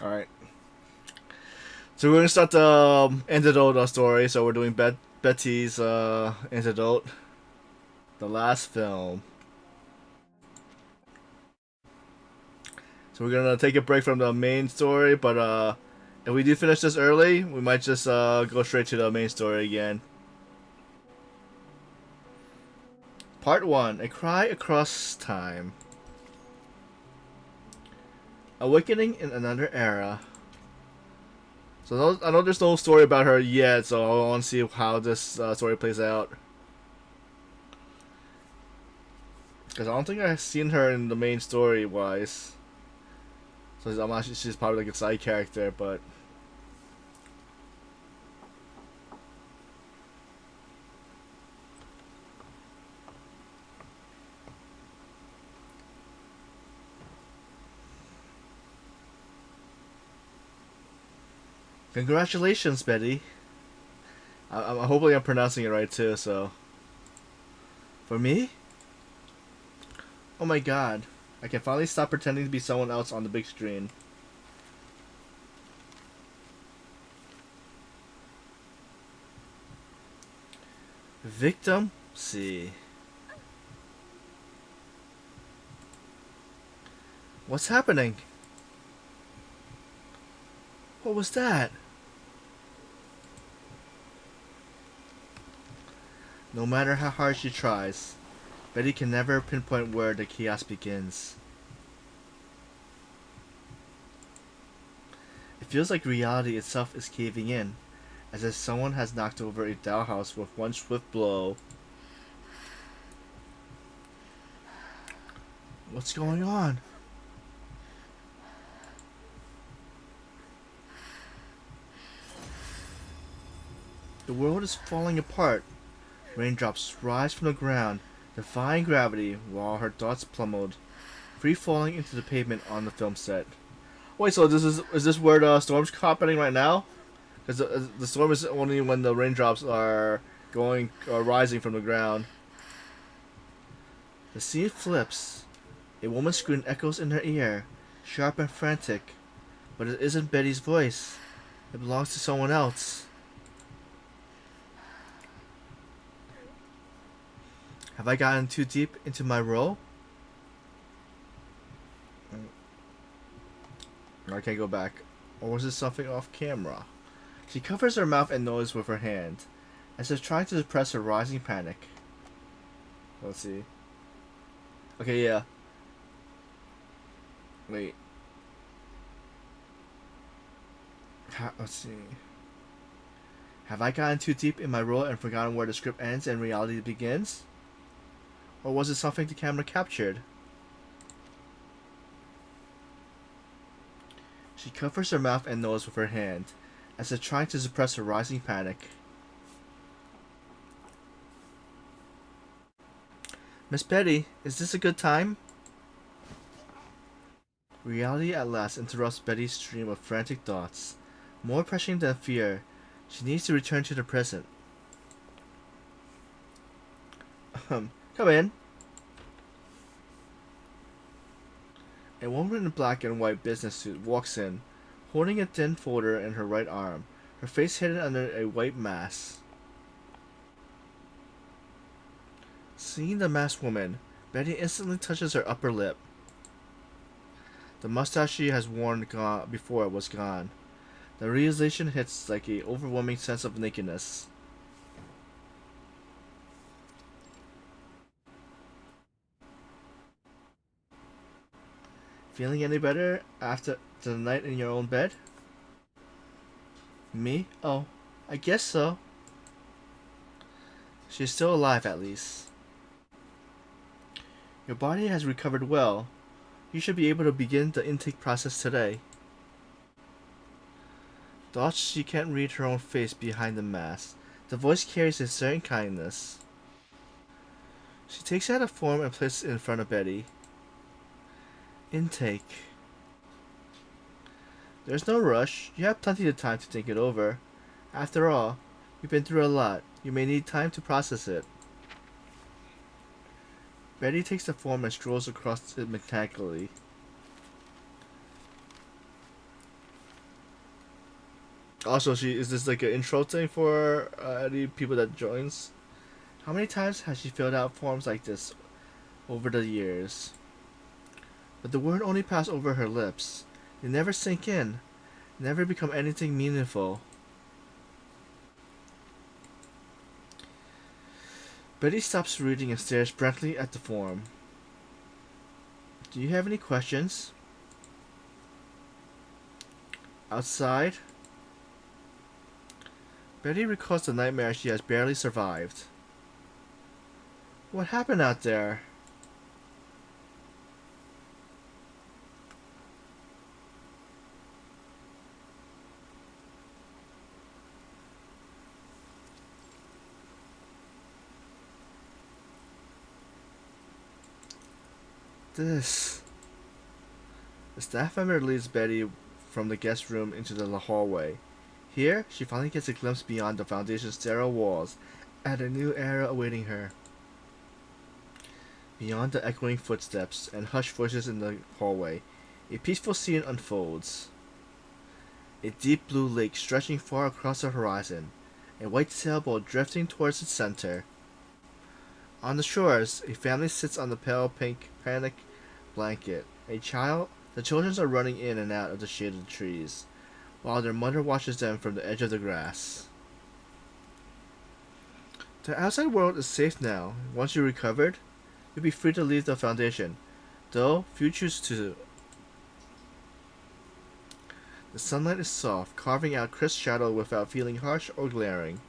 Alright. So we're gonna start the Anecdote story. So we're doing Betty's Anecdote, the last film. So we're gonna take a break from the main story, but if we do finish this early, we might just go straight to the main story again. Part 1, A Cry Across Time. Awakening in Another Era. So I know there's no story about her yet, so I want to see how this story plays out. Because I don't think I've seen her in the main story wise. So I'm not, she's probably like a side character, but congratulations, Betty. Hopefully I'm pronouncing it right too. So for me, oh my god, I can finally stop pretending to be someone else on the big screen. Victim C. What's happening? What was that? No matter how hard she tries, Betty can never pinpoint where the chaos begins. It feels like reality itself is caving in, as if someone has knocked over a dollhouse with one swift blow. What's going on? The world is falling apart. Raindrops rise from the ground, defying gravity, while her thoughts plummet, free falling into the pavement on the film set. Wait, so is this where the storm's happening right now? Because the storm is only when the raindrops are going or rising from the ground. The scene flips. A woman's scream echoes in her ear, sharp and frantic. But it isn't Betty's voice. It belongs to someone else. Have I gotten too deep into my role? I can't go back. Or was it something off camera? She covers her mouth and nose with her hand, as if trying to suppress her rising panic. Let's see. Okay, yeah. Wait. Let's see. Have I gotten too deep in my role and forgotten where the script ends and reality begins? Or was it something the camera captured? She covers her mouth and nose with her hand, as if trying to suppress her rising panic. Miss Betty, is this a good time? Reality at last interrupts Betty's stream of frantic thoughts. More pressing than fear, she needs to return to the present. Come in. A woman in a black and white business suit walks in, holding a thin folder in her right arm, her face hidden under a white mask. Seeing the masked woman, Betty instantly touches her upper lip. The mustache she has worn before was gone. The realization hits like a overwhelming sense of nakedness. Feeling any better after the night in your own bed? Me? Oh, I guess so. She's still alive at least. Your body has recovered well. You should be able to begin the intake process today. Thoughts she can't read her own face behind the mask. The voice carries a certain kindness. She takes out a form and places it in front of Betty. Intake. There's no rush. You have plenty of time to think it over. After all, you've been through a lot. You may need time to process it. Betty takes the form and strolls across it mechanically. Also, she is this like an intro thing for any people that joins? How many times has she filled out forms like this over the years? But the word only passed over her lips. They never sink in, never become anything meaningful. Betty stops reading and stares blankly at the form. Do you have any questions? Outside, Betty recalls the nightmare she has barely survived. What happened out there? This. The staff member leads Betty from the guest room into the hallway. Here, she finally gets a glimpse beyond the Foundation's sterile walls at a new era awaiting her. Beyond the echoing footsteps and hushed voices in the hallway, a peaceful scene unfolds. A deep blue lake stretching far across the horizon, a white sailboat drifting towards its center. On the shores, a family sits on the pale pink panic blanket. The children are running in and out of the shaded trees, while their mother watches them from the edge of the grass. The outside world is safe now. Once you're recovered, you'll be free to leave the Foundation, though few choose to. The sunlight is soft, carving out crisp shadow without feeling harsh or glaring.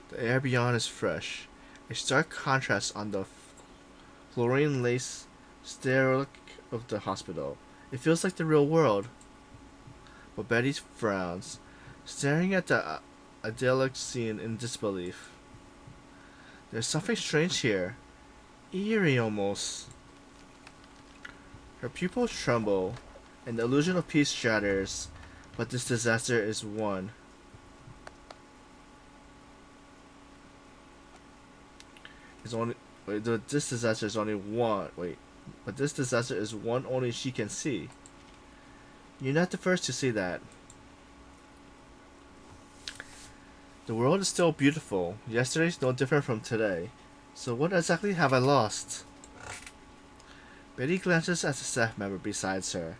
The air beyond is fresh, a stark contrast on the fluorine lace sterile of the hospital. It feels like the real world. But Betty frowns, staring at the idyllic scene in disbelief. There's something strange here, eerie almost. Her pupils tremble, and the illusion of peace shatters, but this disaster is one. It's only wait, this disaster is only one. Wait, but this disaster is one only she can see. You're not the first to see that. The world is still beautiful. Yesterday's no different from today. So what exactly have I lost? Betty glances at the staff member beside her.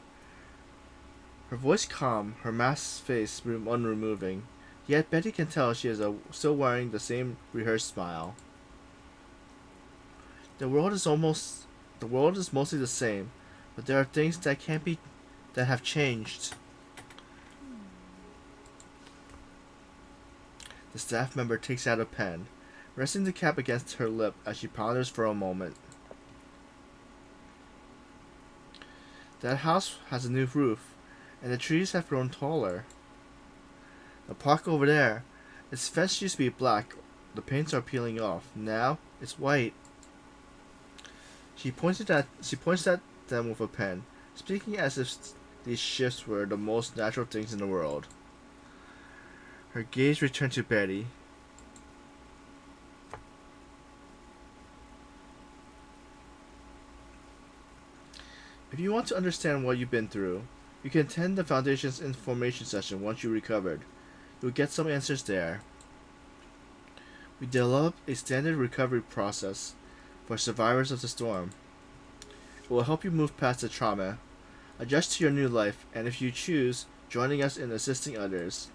Her voice calm, her masked face unremoving. Yet Betty can tell she is still wearing the same rehearsed smile. The world is mostly the same, but there are things that have changed. The staff member takes out a pen, resting the cap against her lip as she ponders for a moment. That house has a new roof, and the trees have grown taller. The park over there, its fence used to be black. The paints are peeling off. Now it's white. She points at them with a pen, speaking as if these shifts were the most natural things in the world. Her gaze returned to Betty. If you want to understand what you've been through, you can attend the Foundation's information session once you recovered. You'll get some answers there. We developed a standard recovery process for survivors of the storm. It will help you move past the trauma, adjust to your new life, and if you choose, joining us in assisting others.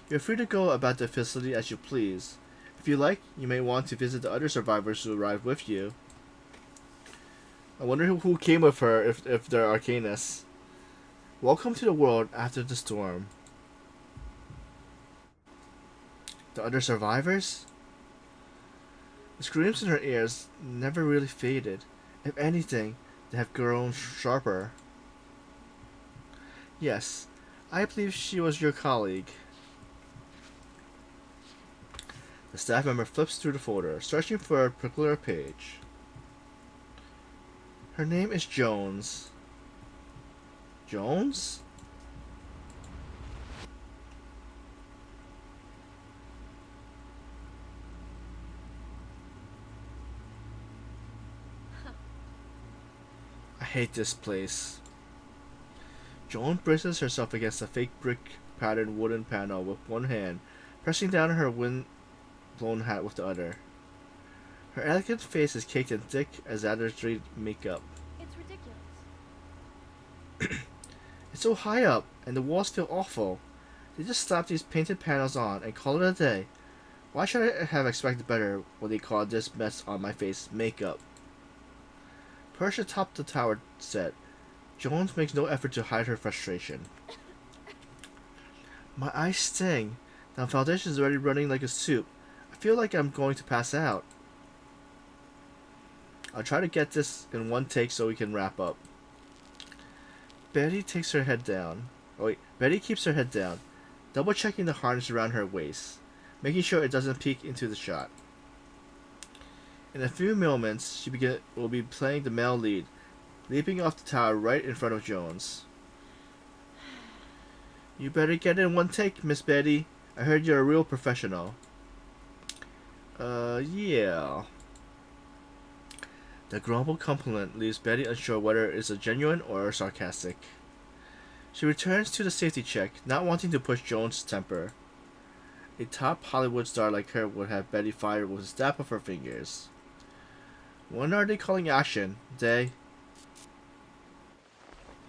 You're free to go about the facility as you please. If you like, you may want to visit the other survivors who arrived with you. I wonder who came with her if they're Arcanists. Welcome to the world after the storm. The other survivors? The screams in her ears never really faded. If anything, they have grown sharper. Yes, I believe she was your colleague. The staff member flips through the folder, searching for a particular page. Her name is Jones. Jones? I hate this place. Joan braces herself against the fake brick patterned wooden panel with one hand, pressing down her wind-blown hat with the other. Her elegant face is caked in thick, exaggerated makeup. It's ridiculous. It's so high up, and the walls feel awful. They just slap these painted panels on and call it a day. Why should I have expected better when they called this mess on my face makeup? Perched atop the tower set, Jones makes no effort to hide her frustration. My eyes sting. The foundation is already running like a soup. I feel like I'm going to pass out. I'll try to get this in one take so we can wrap up. Betty keeps her head down, double checking the harness around her waist, making sure it doesn't peek into the shot. In a few moments, she will be playing the male lead, leaping off the tower right in front of Jones. You better get in one take, Miss Betty. I heard you're a real professional. Yeah. The grumbled compliment leaves Betty unsure whether it's a genuine or sarcastic. She returns to the safety check, not wanting to push Jones' temper. A top Hollywood star like her would have Betty fired with a snap of her fingers. When are they calling action? They...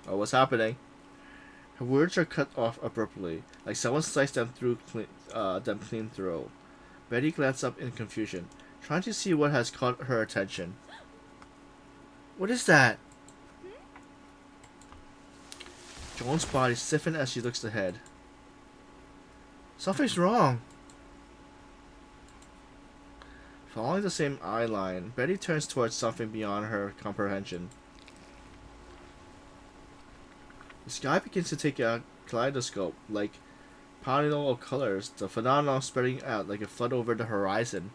Oh, what's happening? Her words are cut off abruptly, like someone sliced them clean through. Betty glanced up in confusion, trying to see what has caught her attention. What is that? Joan's body stiffened as she looks ahead. Something's wrong. Following the same eye line, Betty turns towards something beyond her comprehension. The sky begins to take a kaleidoscope, like panel of colors, the phenomenon spreading out like a flood over the horizon.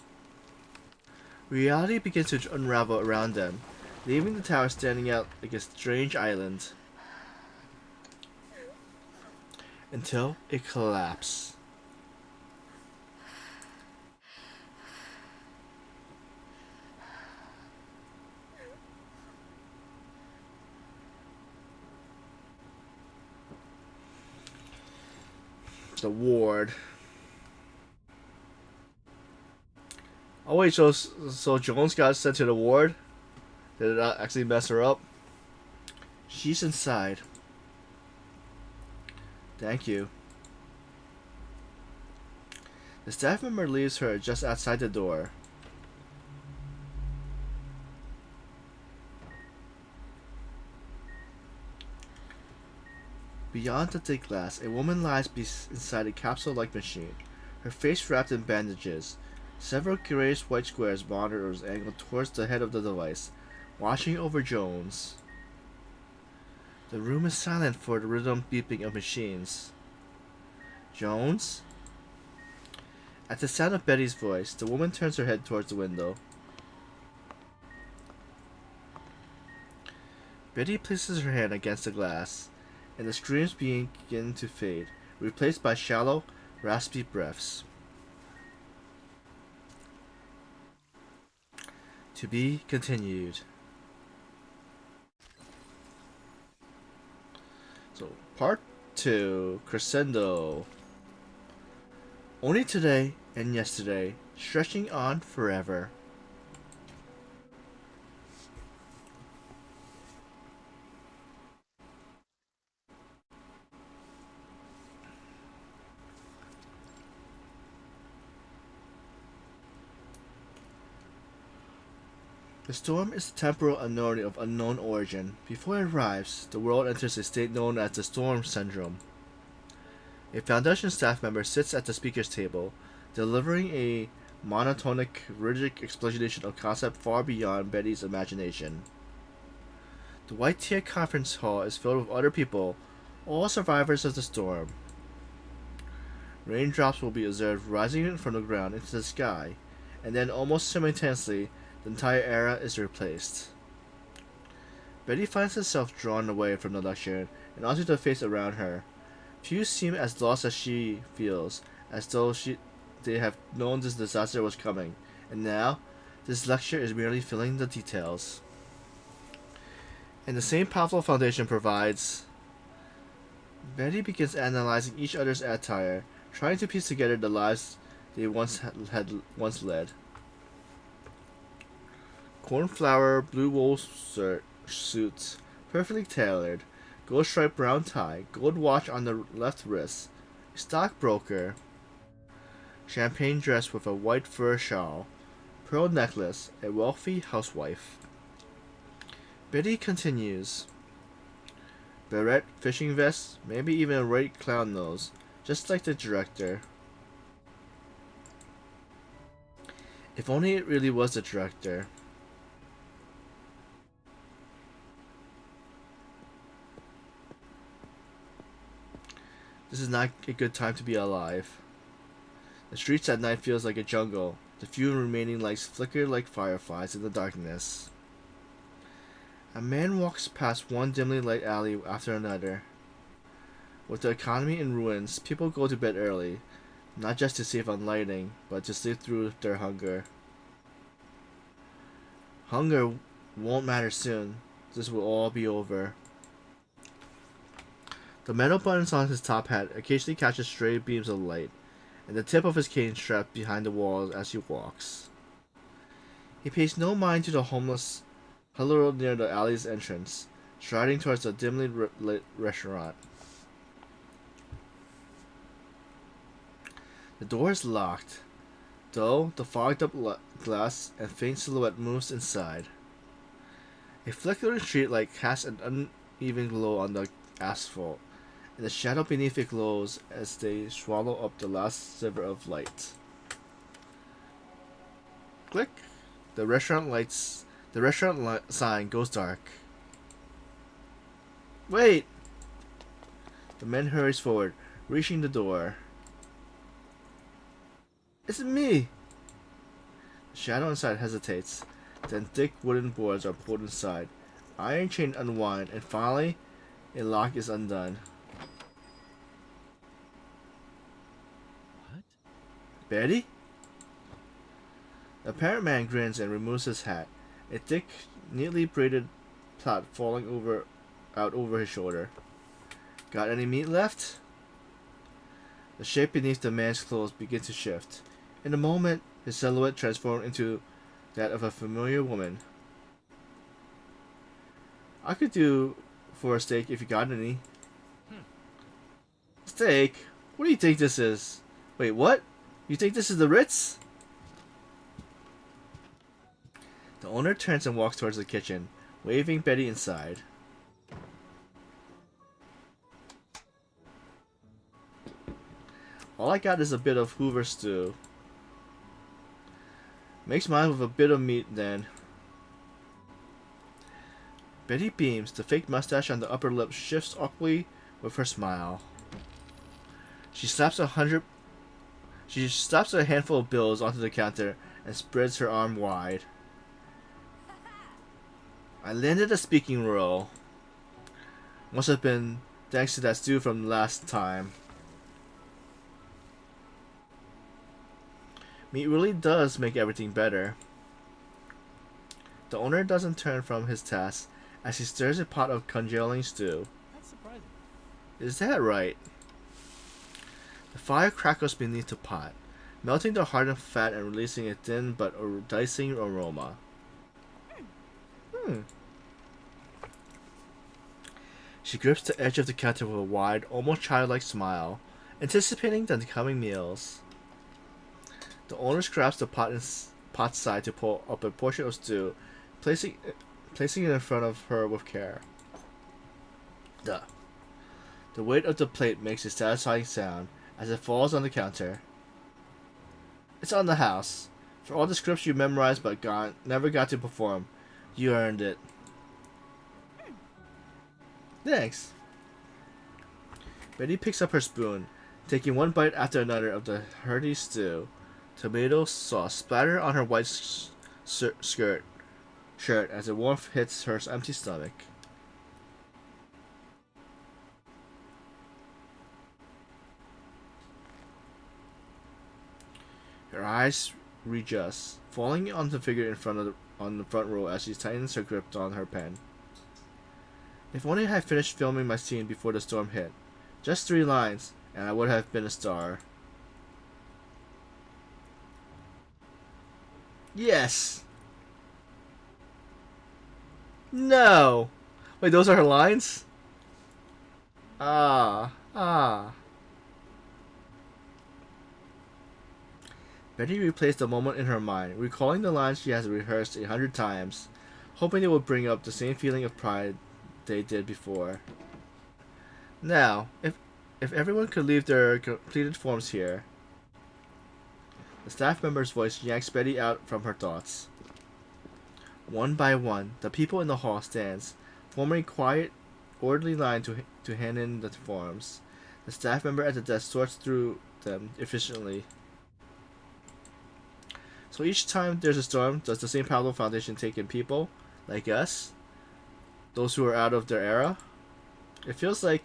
Reality begins to unravel around them, leaving the tower standing out like a strange island. Until it collapses. The ward. Oh wait, so Jones got sent to the ward? Did it not actually mess her up? She's inside. Thank you. The staff member leaves her just outside the door. Beyond the thick glass, a woman lies inside a capsule-like machine, her face wrapped in bandages. Several grayish-white squares monitors angled towards the head of the device, watching over Jones. The room is silent for the rhythm beeping of machines. Jones? At the sound of Betty's voice, the woman turns her head towards the window. Betty places her hand against the glass, and the screams begin to fade, replaced by shallow, raspy breaths. To be continued. So, part 2, Crescendo. Only today and yesterday, stretching on forever. The storm is a temporal anomaly of unknown origin. Before it arrives, the world enters a state known as the Storm Syndrome. A Foundation staff member sits at the speaker's table, delivering a monotonic, rhythmic explanation of concept far beyond Betty's imagination. The White Tier Conference Hall is filled with other people, all survivors of the storm. Raindrops will be observed rising from the ground into the sky, and then almost simultaneously, the entire era is replaced. Betty finds herself drawn away from the lecture and onto the face around her. Few seem as lost as she feels, as though they have known this disaster was coming, and now, this lecture is merely filling the details. And the same powerful foundation provides Betty begins analyzing each other's attire, trying to piece together the lives they had once led. Cornflower blue wool suits, perfectly tailored, gold striped brown tie, gold watch on the left wrist, a stockbroker, champagne dress with a white fur shawl, pearl necklace, a wealthy housewife. Betty continues. Beret, fishing vest, maybe even a red clown nose, just like the director. If only it really was the director. This is not a good time to be alive. The streets at night feels like a jungle. The few remaining lights flicker like fireflies in the darkness. A man walks past one dimly lit alley after another. With the economy in ruins, people go to bed early, not just to save on lighting, but to sleep through their hunger. Hunger won't matter soon. This will all be over. The metal buttons on his top hat occasionally catches stray beams of light, and the tip of his cane strapped behind the wall as he walks. He pays no mind to the homeless huddled near the alley's entrance, striding towards the dimly lit restaurant. The door is locked, though the fogged-up glass and faint silhouette moves inside. A flickering streetlight casts an uneven glow on the asphalt, and the shadow beneath it glows as they swallow up the last sliver of light. Click. The restaurant sign goes dark. Wait! The man hurries forward, reaching the door. It's me! The shadow inside hesitates. Then thick wooden boards are pulled inside. Iron chain unwind, and finally, a lock is undone. What? Betty? The parrot man grins and removes his hat, a thick, neatly braided plait falling out over his shoulder. Got any meat left? The shape beneath the man's clothes begins to shift. In a moment, his silhouette transforms into that of a familiar woman. I could do for a steak if you got any. Steak? What do you think this is? Wait, what? You think this is the Ritz? The owner turns and walks towards the kitchen, waving Betty inside. All I got is a bit of Hoover stew. Makes mine with a bit of meat then. Betty beams, the fake mustache on the upper lip shifts awkwardly with her smile. She slaps a handful of bills onto the counter and spreads her arm wide. I landed a speaking role. Must have been thanks to that stew from last time. Meat really does make everything better. The owner doesn't turn from his task as he stirs a pot of congealing stew. That's surprising. Is that right? The fire crackles beneath the pot, melting the hardened fat and releasing a thin but dicing aroma. She grips the edge of the counter with a wide, almost childlike smile, anticipating the coming meals. The owner grabs the pot side to pull up a portion of stew, placing it in front of her with care. The weight of the plate makes a satisfying sound as it falls on the counter. It's on the house. For all the scripts you memorized but never got to perform, you earned it. Thanks. Betty picks up her spoon, taking one bite after another of the hearty stew. Tomato sauce splatter on her white shirt as the warmth hits her empty stomach. Her eyes readjust, falling on the figure on the front row as she tightens her grip on her pen. If only I had finished filming my scene before the storm hit. Just 3 lines, and I would have been a star. Yes! No! Wait, those are her lines? Ah, ah. Betty replays the moment in her mind, recalling the lines she has rehearsed 100 times, hoping they will bring up the same feeling of pride they did before. Now, if everyone could leave their completed forms here. The staff member's voice yanks Betty out from her thoughts. One by one, the people in the hall stands, forming a quiet, orderly line to hand in the forms. The staff member at the desk sorts through them efficiently. So each time there's a storm, does the St. Pablo Foundation take in people, like us? Those who are out of their era? It feels like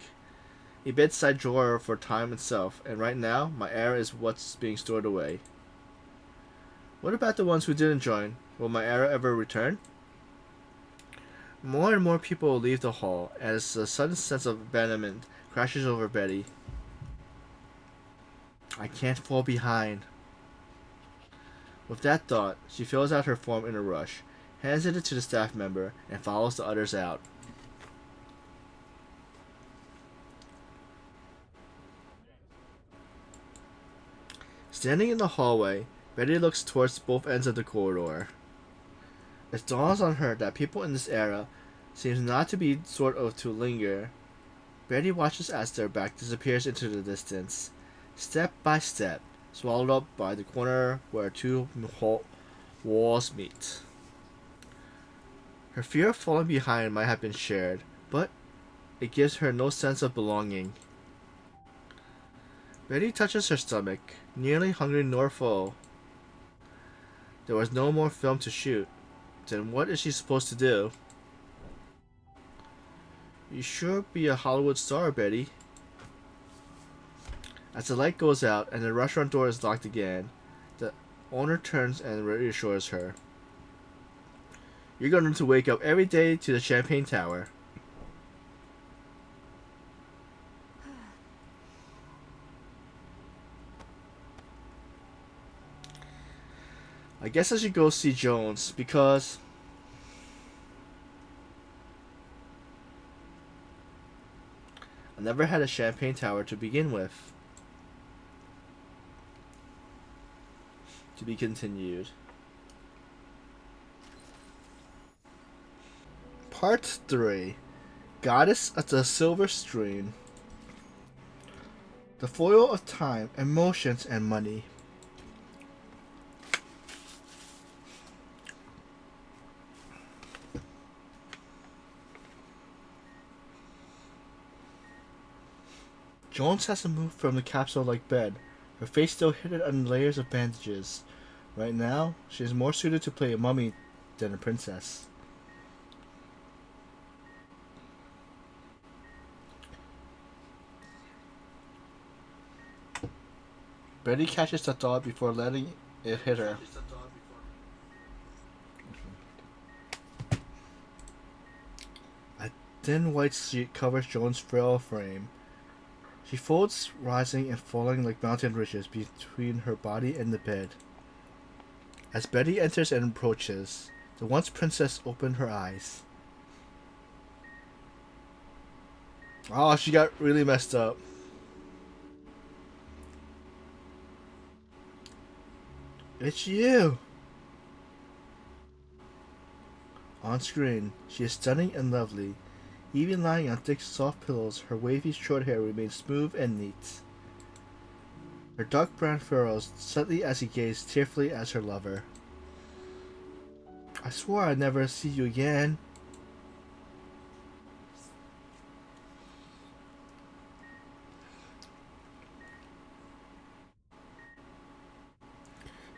a bedside drawer for time itself, and right now, my era is what's being stored away. What about the ones who didn't join? Will my era ever return? More and more people leave the hall as a sudden sense of abandonment crashes over Betty. I can't fall behind. With that thought, she fills out her form in a rush, hands it to the staff member, and follows the others out. Standing in the hallway, Betty looks towards both ends of the corridor. It dawns on her that people in this era seems not to be sort of to linger. Betty watches as their back disappears into the distance, step by step, swallowed up by the corner where 2 walls meet. Her fear of falling behind might have been shared, but it gives her no sense of belonging. Betty touches her stomach, neither hungry nor full. There was no more film to shoot. Then what is she supposed to do? You sure be a Hollywood star, Betty. As the light goes out and the restaurant door is locked again, the owner turns and reassures her. You're going to wake up every day to the Champagne Tower. I guess I should go see Jones, because I never had a Champagne Tower to begin with. To be continued. Part 3. Goddess of the Silver Stream. The foil of time, emotions, and money. Jones hasn't moved from the capsule-like bed, her face still hidden under layers of bandages. Right now, she is more suited to play a mummy than a princess. Betty catches the thought before letting it hit her. A thin white sheet covers Jones' frail frame. She folds, rising and falling like mountain ridges between her body and the bed. As Betty enters and approaches, the once princess opened her eyes. Oh, she got really messed up. It's you! On screen, she is stunning and lovely. Even lying on thick, soft pillows, her wavy short hair remains smooth and neat. Her dark brown furrows slightly as he gazed tearfully at her lover. I swore I'd never see you again.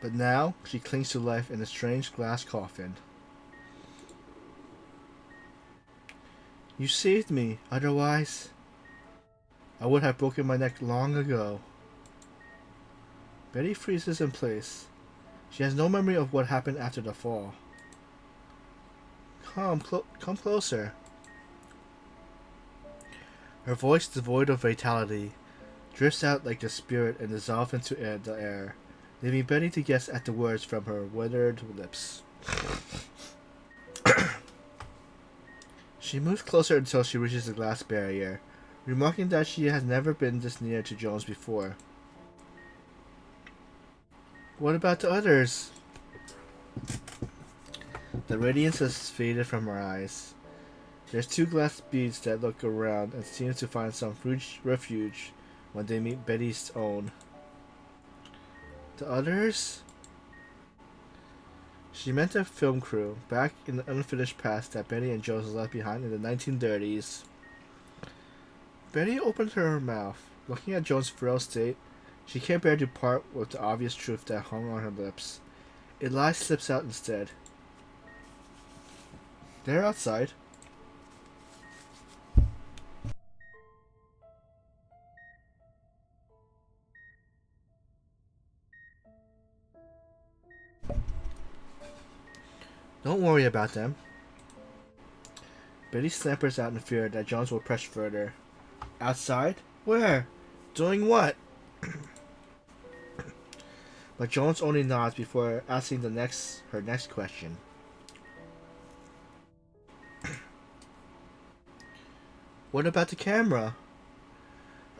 But now, she clings to life in a strange glass coffin. You saved me, otherwise I would have broken my neck long ago. Betty freezes in place. She has no memory of what happened after the fall. Come closer. Her voice, devoid of vitality, drifts out like a spirit and dissolves into the air, leaving Betty to guess at the words from her withered lips. She moves closer until she reaches the glass barrier, remarking that she has never been this near to Jones before. What about the others? The radiance has faded from her eyes. There's two glass beads that look around and seem to find some refuge when they meet Betty's own. The others? She meant a film crew back in the unfinished past that Betty and Jones left behind in the 1930s. Betty opened her mouth. Looking at Jones' frail state, she can't bear to part with the obvious truth that hung on her lips. A lie slips out instead. They're outside. Don't worry about them. Betty slampers out in fear that Jones will press further. Outside? Where? Doing what? But Jones only nods before asking her next question. What about the camera?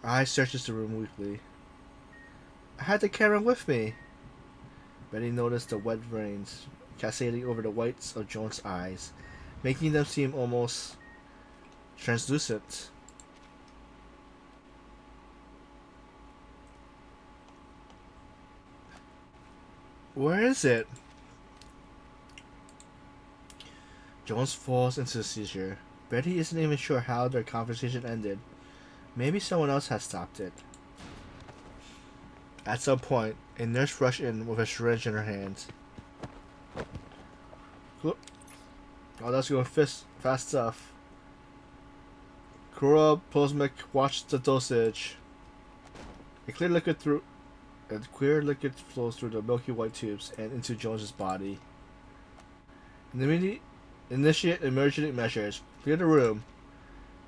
Her eye searches the room weakly. I had the camera with me. Betty noticed the wet veins cascading over the whites of Jones' eyes, making them seem almost translucent. Where is it? Jones falls into a seizure. Betty isn't even sure how their conversation ended. Maybe someone else has stopped it. At some point, a nurse rushed in with a syringe in her hands. Oh, that's going fast stuff. Cora Posmic watched the dosage. A clear liquid flows through the milky white tubes and into Jones's body. Initiate emergency measures. Clear the room.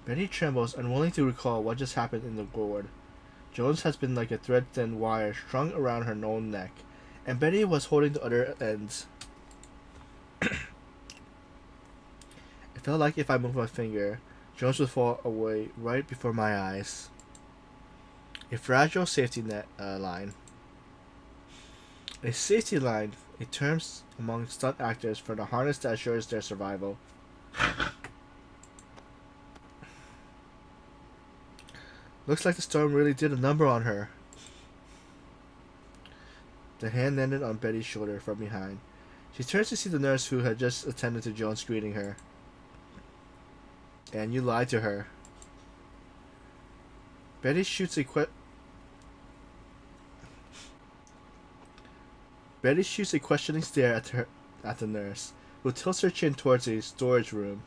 Betty trembles, unwilling to recall what just happened in the ward. Jones has been like a thread-thin wire strung around her own neck, and Betty was holding the other ends. It felt like if I moved my finger, Jones would fall away right before my eyes. A fragile safety net line. A safety line, a term among stunt actors for the harness that assures their survival. Looks like the storm really did a number on her. The hand landed on Betty's shoulder from behind. She turns to see the nurse who had just attended to Jones greeting her. And you lied to her. Betty shoots a questioning stare at the nurse, who tilts her chin towards a storage room.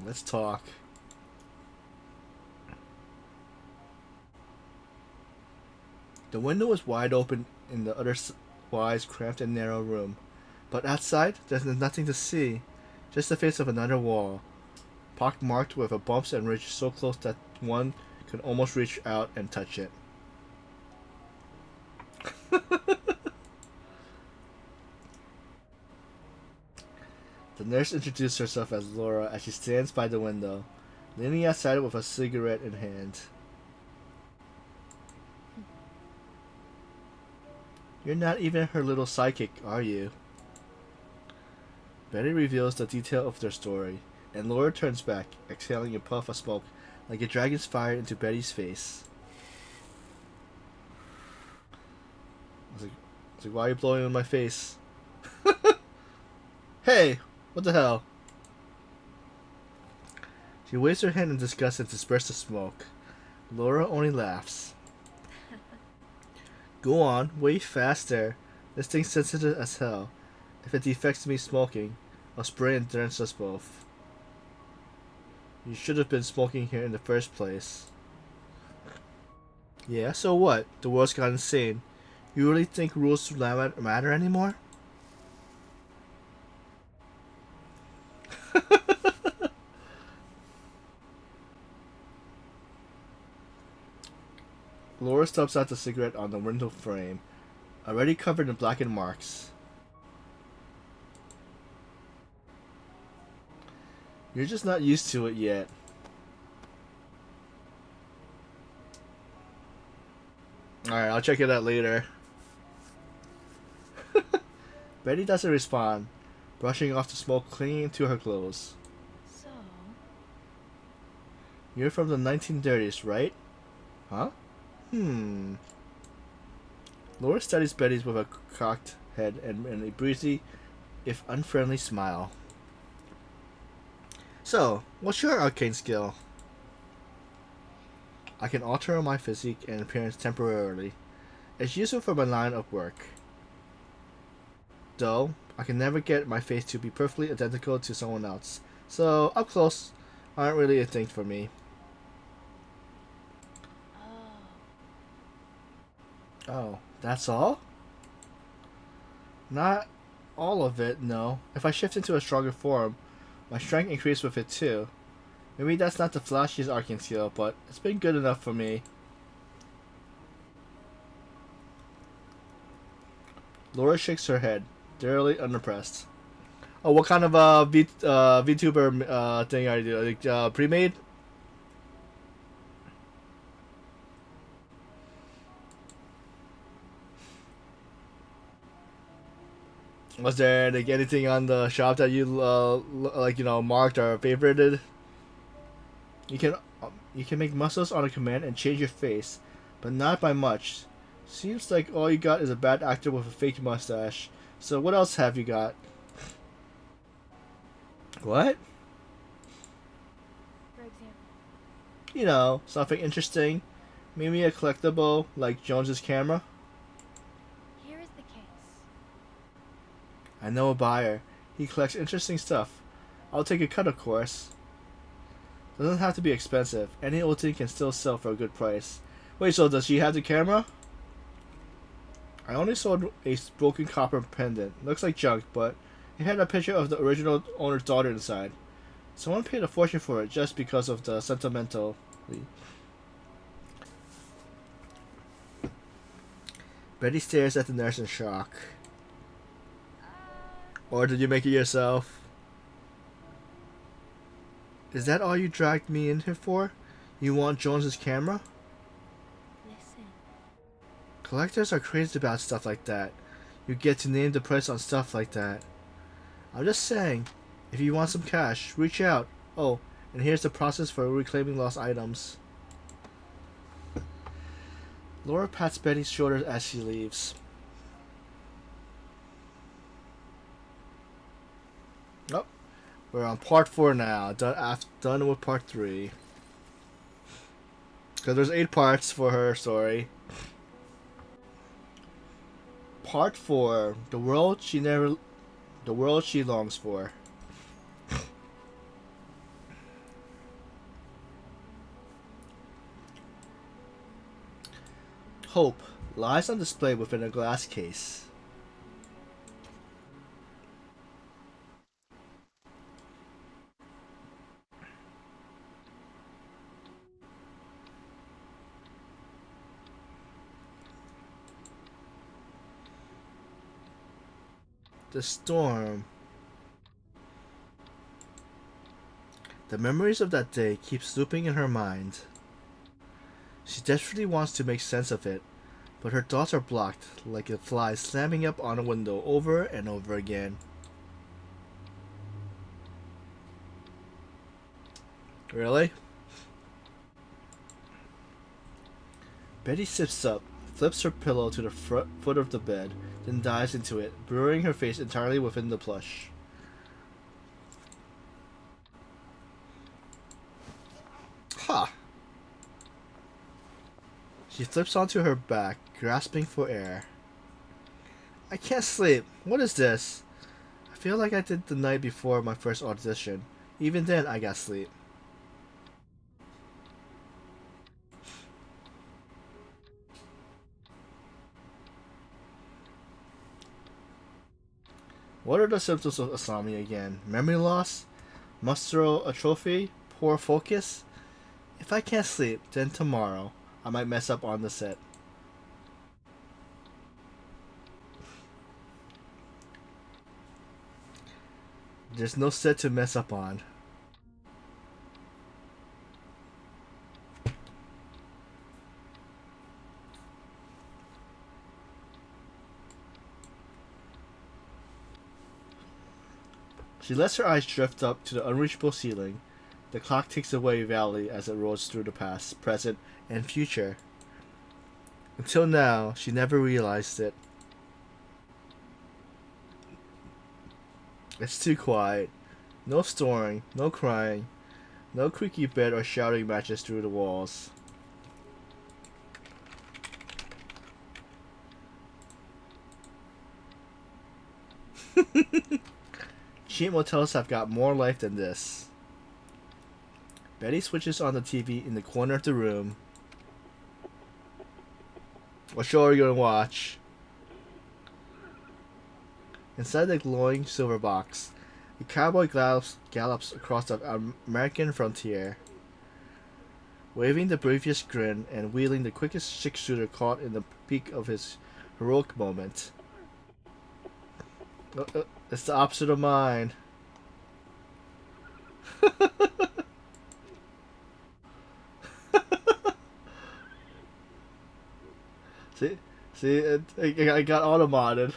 Let's talk. The window was wide open in the otherwise cramped and narrow room, but outside there's nothing to see, just the face of another wall, pockmarked with bumps and ridges so close that one could almost reach out and touch it. The nurse introduced herself as Laura as she stands by the window, leaning outside with a cigarette in hand. You're not even her little psychic, are you? Betty reveals the detail of their story, and Laura turns back, exhaling a puff of smoke like a dragon's fire into Betty's face. I was like, why are you blowing in my face? Hey! What the hell? She waves her hand in disgust and disperses the smoke. Laura only laughs. Go on, way faster. This thing's sensitive as hell. If it defects me smoking, I'll spray and drench us both. You should have been smoking here in the first place. Yeah, so what? The world's got insane. You really think rules matter anymore? Laura stubs out the cigarette on the window frame, already covered in blackened marks. You're just not used to it yet. Alright, I'll check it out later. Betty doesn't respond, brushing off the smoke clinging to her clothes. So? You're from the 1930s, right? Huh? Laura studies Betty's with a cocked head and a breezy, if unfriendly, smile. So, what's your arcane skill? I can alter my physique and appearance temporarily. It's useful for my line of work. Though, I can never get my face to be perfectly identical to someone else, so up close aren't really a thing for me. Oh, that's all? Not all of it, no. If I shift into a stronger form, my strength increases with it too. Maybe that's not the flashiest arcane skill, but it's been good enough for me. Laura shakes her head, thoroughly unimpressed. Oh, what kind of VTuber thing are you doing? Like, pre-made? Was there like anything on the shop that you marked or favorited? You can make muscles on a command and change your face, but not by much. Seems like all you got is a bad actor with a fake mustache. So what else have you got? What? For example. You know, something interesting. Maybe a collectible like Jones's camera. Here is the case. I know a buyer. He collects interesting stuff. I'll take a cut, of course. Doesn't have to be expensive. Any old thing can still sell for a good price. Wait, so does she have the camera? I only sold a broken copper pendant. Looks like junk, but it had a picture of the original owner's daughter inside. Someone paid a fortune for it just because of the sentimental. Betty stares at the nurse in shock. Or did you make it yourself? Is that all you dragged me in here for? You want Jones's camera? Listen. Collectors are crazy about stuff like that. You get to name the price on stuff like that. I'm just saying, if you want some cash, reach out. Oh, and here's the process for reclaiming lost items. Laura pats Betty's shoulder as she leaves. Oh, we're on part 4 now. Done with part 3. Because there's 8 parts for her story. Part 4: The world she longs for. Hope lies on display within a glass case. The storm. The memories of that day keep looping in her mind. She desperately wants to make sense of it, but her thoughts are blocked like a fly slamming up on a window over and over again. Really? Betty sips up, flips her pillow to the foot of the bed, then dives into it, burying her face entirely within the plush. Ha! She flips onto her back, grasping for air. I can't sleep. What is this? I feel like I did the night before my first audition. Even then, I got sleep. What are the symptoms of insomnia again? Memory loss? Muscular atrophy? Poor focus? If I can't sleep, then tomorrow I might mess up on the set. There's no set to mess up on. She lets her eyes drift up to the unreachable ceiling. The clock ticks away valley as it rolls through the past, present, and future. Until now, she never realized it. It's too quiet. No snoring, no crying, no creaky bed or shouting matches through the walls. Cheap motels have got more life than this. Betty switches on the TV in the corner of the room. What show are you gonna watch? Inside the glowing silver box, a cowboy gallops across the American frontier, waving the briefest grin and wheeling the quickest six-shooter caught in the peak of his heroic moment. It's the opposite of mine. See, I got auto-modded.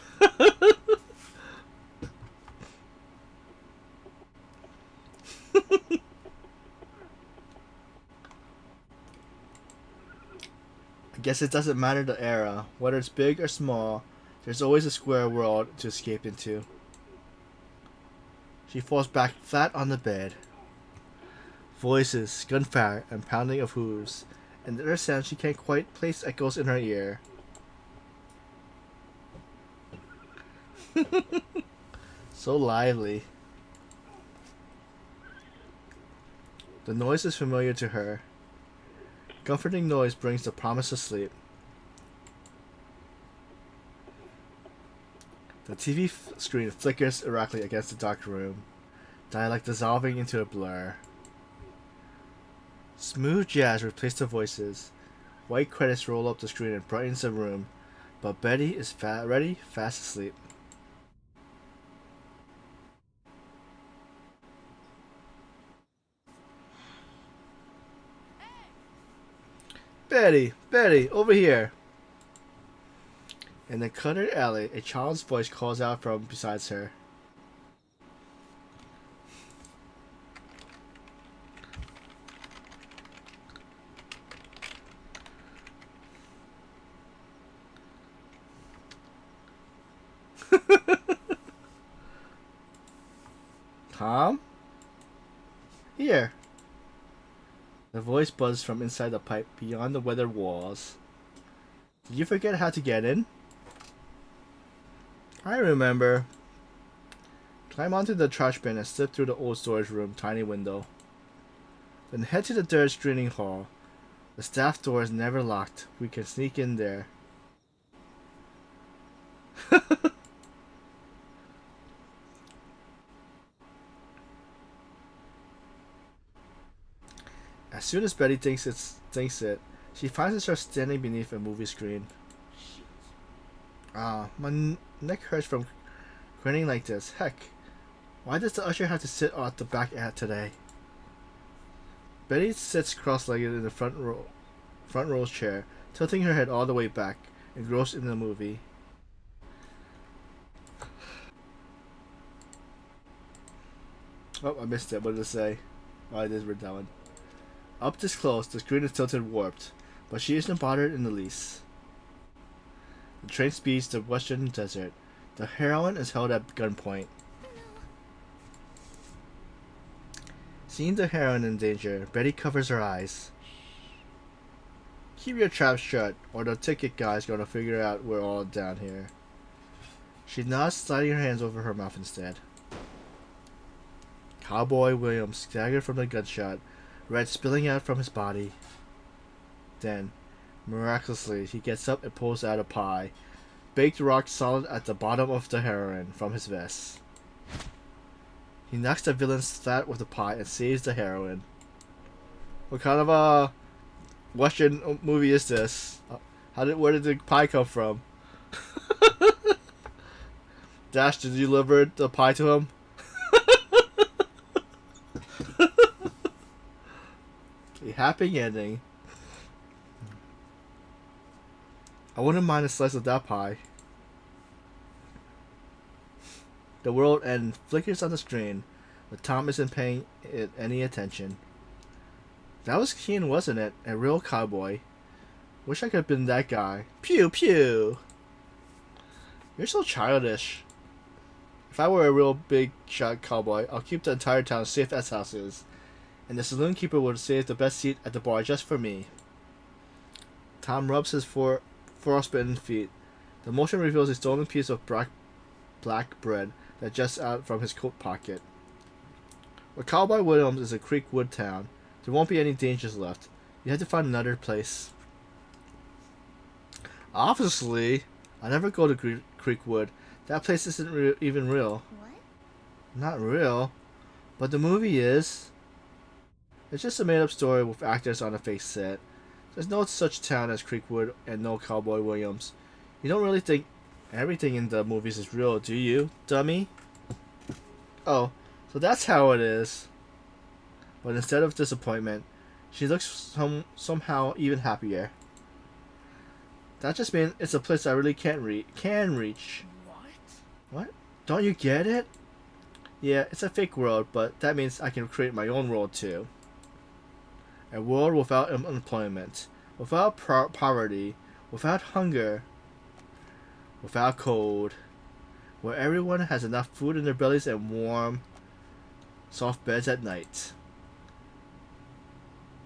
I guess it doesn't matter the era, whether it's big or small, there's always a square world to escape into. She falls back flat on the bed. Voices, gunfire, and pounding of hooves, and other sounds she can't quite place echoes in her ear. So lively. The noise is familiar to her. Comforting noise brings the promise of sleep. The TV screen flickers erratically against the dark room, dialect dissolving into a blur. Smooth jazz replaces the voices. White credits roll up the screen and brightens the room, but Betty is fast asleep. Betty, over here! In the cluttered alley, a child's voice calls out from beside her. Tom? Here. The voice buzzed from inside the pipe beyond the weathered walls. Did you forget how to get in? I remember. Climb onto the trash bin and slip through the old storage room tiny window. Then head to the third screening hall. The staff door is never locked. We can sneak in there. As soon as Betty thinks it, she finds herself standing beneath a movie screen. My neck hurts from grinning like this. Heck, why does the usher have to sit at the back today? Betty sits cross-legged in the front row chair, tilting her head all the way back, engrossed in the movie. Oh, I missed it. What did it say? Oh, I did read that one. Up this close, the screen is tilted warped, but she isn't bothered in the least. The train speeds to western desert. The heroine is held at gunpoint. Seeing the heroine in danger, Betty covers her eyes. Keep your trap shut, or the ticket guy's gonna figure out we're all down here. She nods, sliding her hands over her mouth instead. Cowboy Williams staggered from the gunshot, red spilling out from his body. Then, miraculously, he gets up and pulls out a pie, baked rock solid at the bottom of the heroine, from his vest. He knocks the villain flat with the pie and saves the heroine. What kind of Western movie is this? Where did the pie come from? Dash, did you deliver the pie to him? A happy ending. I wouldn't mind a slice of that pie. The world end flickers on the screen, but Tom isn't paying it any attention. That was Keen, wasn't it? A real cowboy. Wish I could have been that guy. Pew pew! You're so childish. If I were a real big shot cowboy, I'll keep the entire town safe as houses, and the saloon keeper would save the best seat at the bar just for me. Tom rubs his frostbitten feet. The motion reveals a stolen piece of black bread that juts out from his coat pocket. Where Cowboy Williams is a Creekwood town, there won't be any dangers left. You have to find another place. Obviously, I never go to Creekwood. That place isn't even real. What? Not real. But the movie is. It's just a made-up story with actors on a fake set. There's no such town as Creekwood and no Cowboy Williams. You don't really think everything in the movies is real, do you, dummy? Oh, so that's how it is. But instead of disappointment, she looks somehow even happier. That just means it's a place I really can reach. What? Don't you get it? Yeah, it's a fake world, but that means I can create my own world too. A world without unemployment, without poverty, without hunger, without cold, where everyone has enough food in their bellies and warm, soft beds at night.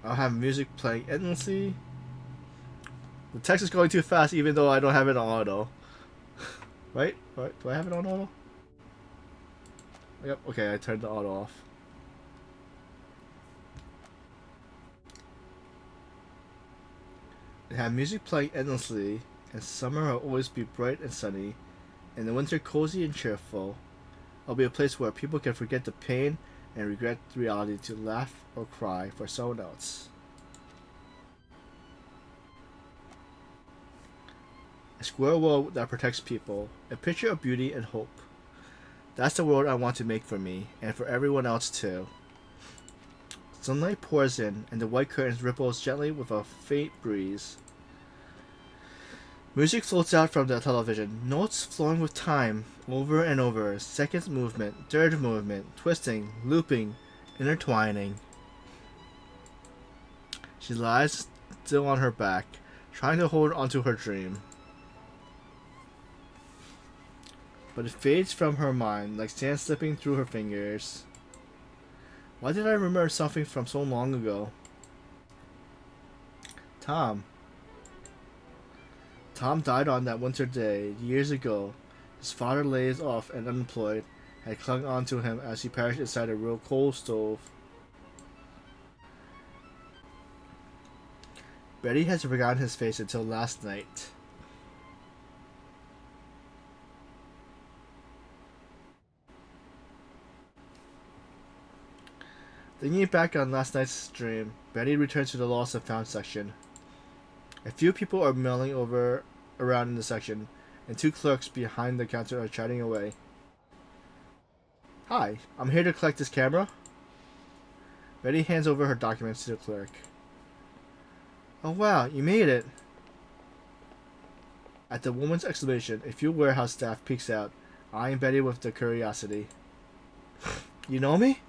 I'll have music playing endlessly. The text is going too fast even though I don't have it on auto. Right? Do I have it on auto? Yep, okay, I turned the auto off. They have music playing endlessly, and summer will always be bright and sunny, and the winter cozy and cheerful. It'll be a place where people can forget the pain and regret the reality to laugh or cry for someone else. A square world that protects people, a picture of beauty and hope. That's the world I want to make for me, and for everyone else too. Sunlight pours in, and the white curtains ripples gently with a faint breeze. Music floats out from the television, notes flowing with time, over and over, second movement, third movement, twisting, looping, intertwining. She lies still on her back, trying to hold onto her dream. But it fades from her mind, like sand slipping through her fingers. Why did I remember something from so long ago? Tom. Tom died on that winter day, years ago. His father, laid off and unemployed, had clung on to him as he perished inside a real coal stove. Betty has forgotten his face until last night. Thinking back on last night's stream, Betty returns to the lost and found section. A few people are milling around in the section, and two clerks behind the counter are chatting away. Hi, I'm here to collect this camera. Betty hands over her documents to the clerk. Oh wow, you made it! At the woman's exclamation, a few warehouse staff peeks out, eyeing Betty with the curiosity. You know me?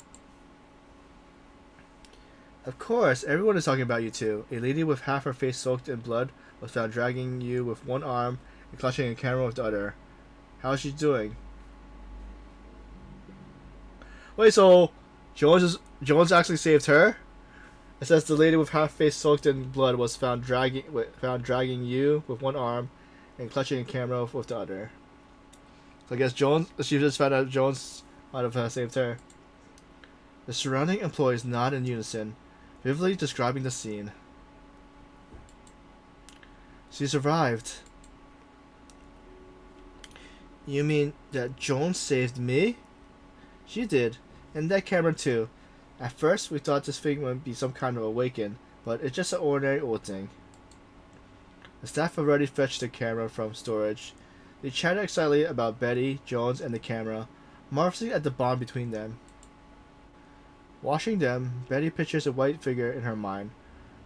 Of course, everyone is talking about you two. A lady with half her face soaked in blood was found dragging you with one arm and clutching a camera with the other. How is she doing? Wait, so Jones actually saved her? It says the lady with half face soaked in blood was found dragging you with one arm and clutching a camera with the other. So I guess she just found out Jones might have saved her. The surrounding employees nod in unison, vividly describing the scene. She survived. You mean that Jones saved me? She did, and that camera too. At first, we thought this thing would be some kind of awaken, but it's just an ordinary old thing. The staff already fetched the camera from storage. They chatted excitedly about Betty, Jones, and the camera, marveling at the bond between them. Watching them, Betty pictures a white figure in her mind,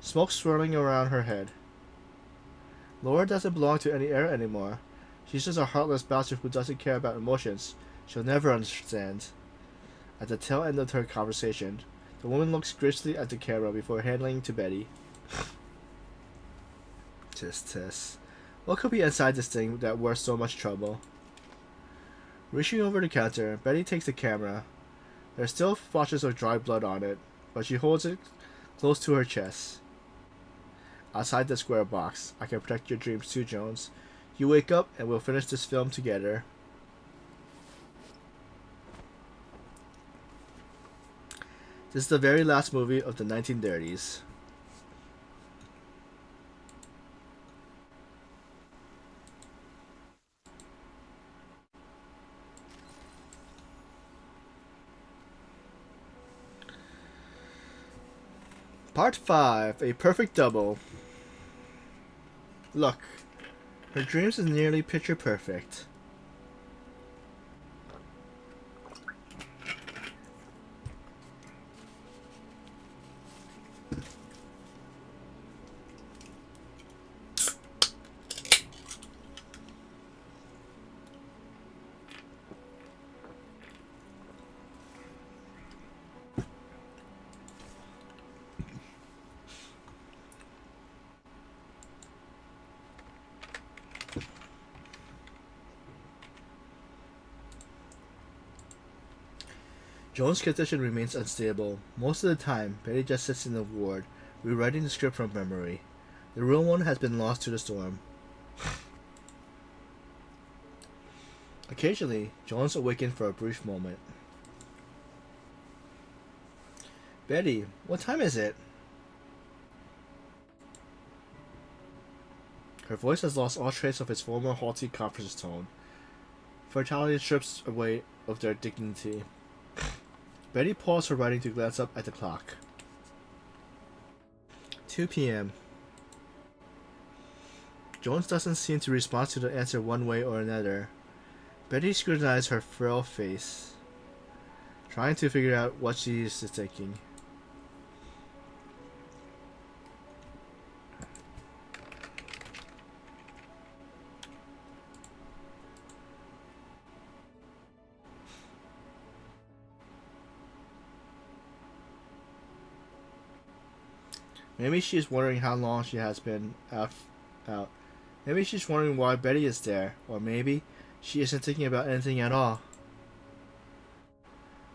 smoke swirling around her head. Laura doesn't belong to any era anymore. She's just a heartless bastard who doesn't care about emotions. She'll never understand. At the tail end of her conversation, the woman looks graciously at the camera before handing it to Betty. Tis. What could be inside this thing that worth so much trouble? Reaching over the counter, Betty takes the camera. There are still splotches of dry blood on it, but she holds it close to her chest. Outside the square box, I can protect your dreams too, Jones. You wake up and we'll finish this film together. This is the very last movie of the 1930s. Part 5, A Perfect Double. Look, her dreams is nearly picture perfect. Joan's condition remains unstable. Most of the time, Betty just sits in the ward, rewriting the script from memory. The real one has been lost to the storm. Occasionally, Joan's awakened for a brief moment. Betty, what time is it? Her voice has lost all trace of its former haughty conference tone. Fatality strips away of their dignity. Betty paused her writing to glance up at the clock. 2 p.m. Jones doesn't seem to respond to the answer one way or another. Betty scrutinized her frail face, trying to figure out what she is thinking. Maybe she's wondering how long she has been out. Maybe she's wondering why Betty is there, or maybe she isn't thinking about anything at all.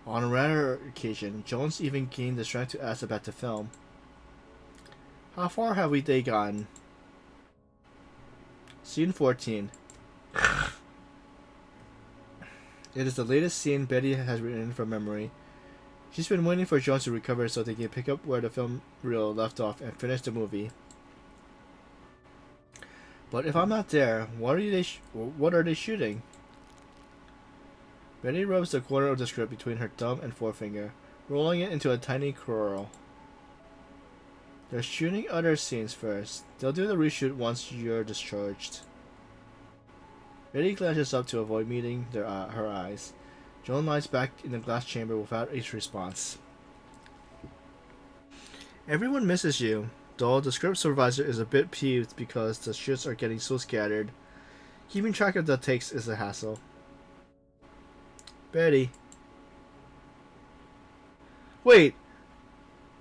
On a rare occasion, Jones even gained the strength to ask about the film. How far have they gotten? Scene 14. It is the latest scene Betty has written from memory. She's been waiting for Jones to recover so they can pick up where the film reel left off and finish the movie. But if I'm not there, what are they shooting? Betty rubs the corner of the script between her thumb and forefinger, rolling it into a tiny curl. They're shooting other scenes first. They'll do the reshoot once you're discharged. Betty glances up to avoid meeting her eyes. Joan lies back in the glass chamber without a response. Everyone misses you, though the script supervisor is a bit peeved because the shoots are getting so scattered. Keeping track of the takes is a hassle. Betty. Wait,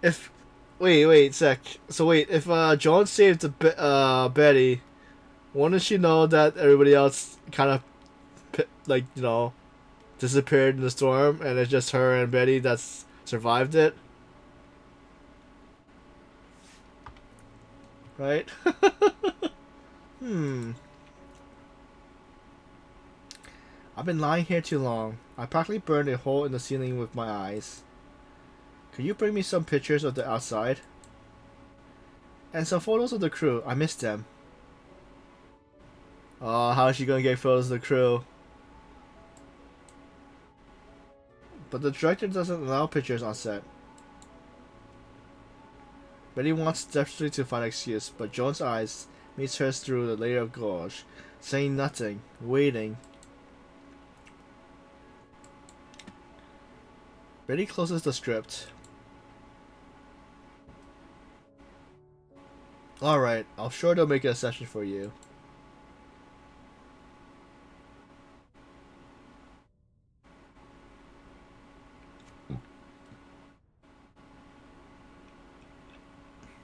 sec. So wait, if Joan saved Betty, wouldn't she know that everybody else kind of, disappeared in the storm, and it's just her and Betty that's survived it? Right? I've been lying here too long. I practically burned a hole in the ceiling with my eyes. Could you bring me some pictures of the outside? And some photos of the crew. I missed them. Oh, how is she gonna get photos of the crew? But the director doesn't allow pictures on set. Betty wants desperately to find an excuse, but Joan's eyes meets hers through the layer of gauze, saying nothing, waiting. Betty closes the script. Alright, I'm sure they'll make it a session for you.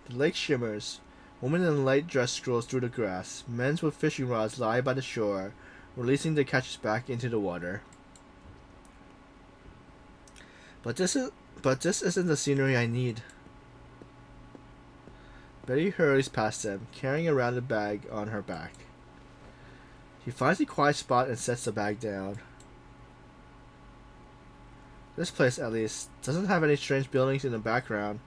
The lake shimmers. Woman in a light dress strolls through the grass. Men with fishing rods lie by the shore, releasing their catches back into the water. But this isn't the scenery I need. Betty hurries past them, carrying a rounded bag on her back. She finds a quiet spot and sets the bag down. This place, at least, doesn't have any strange buildings in the background.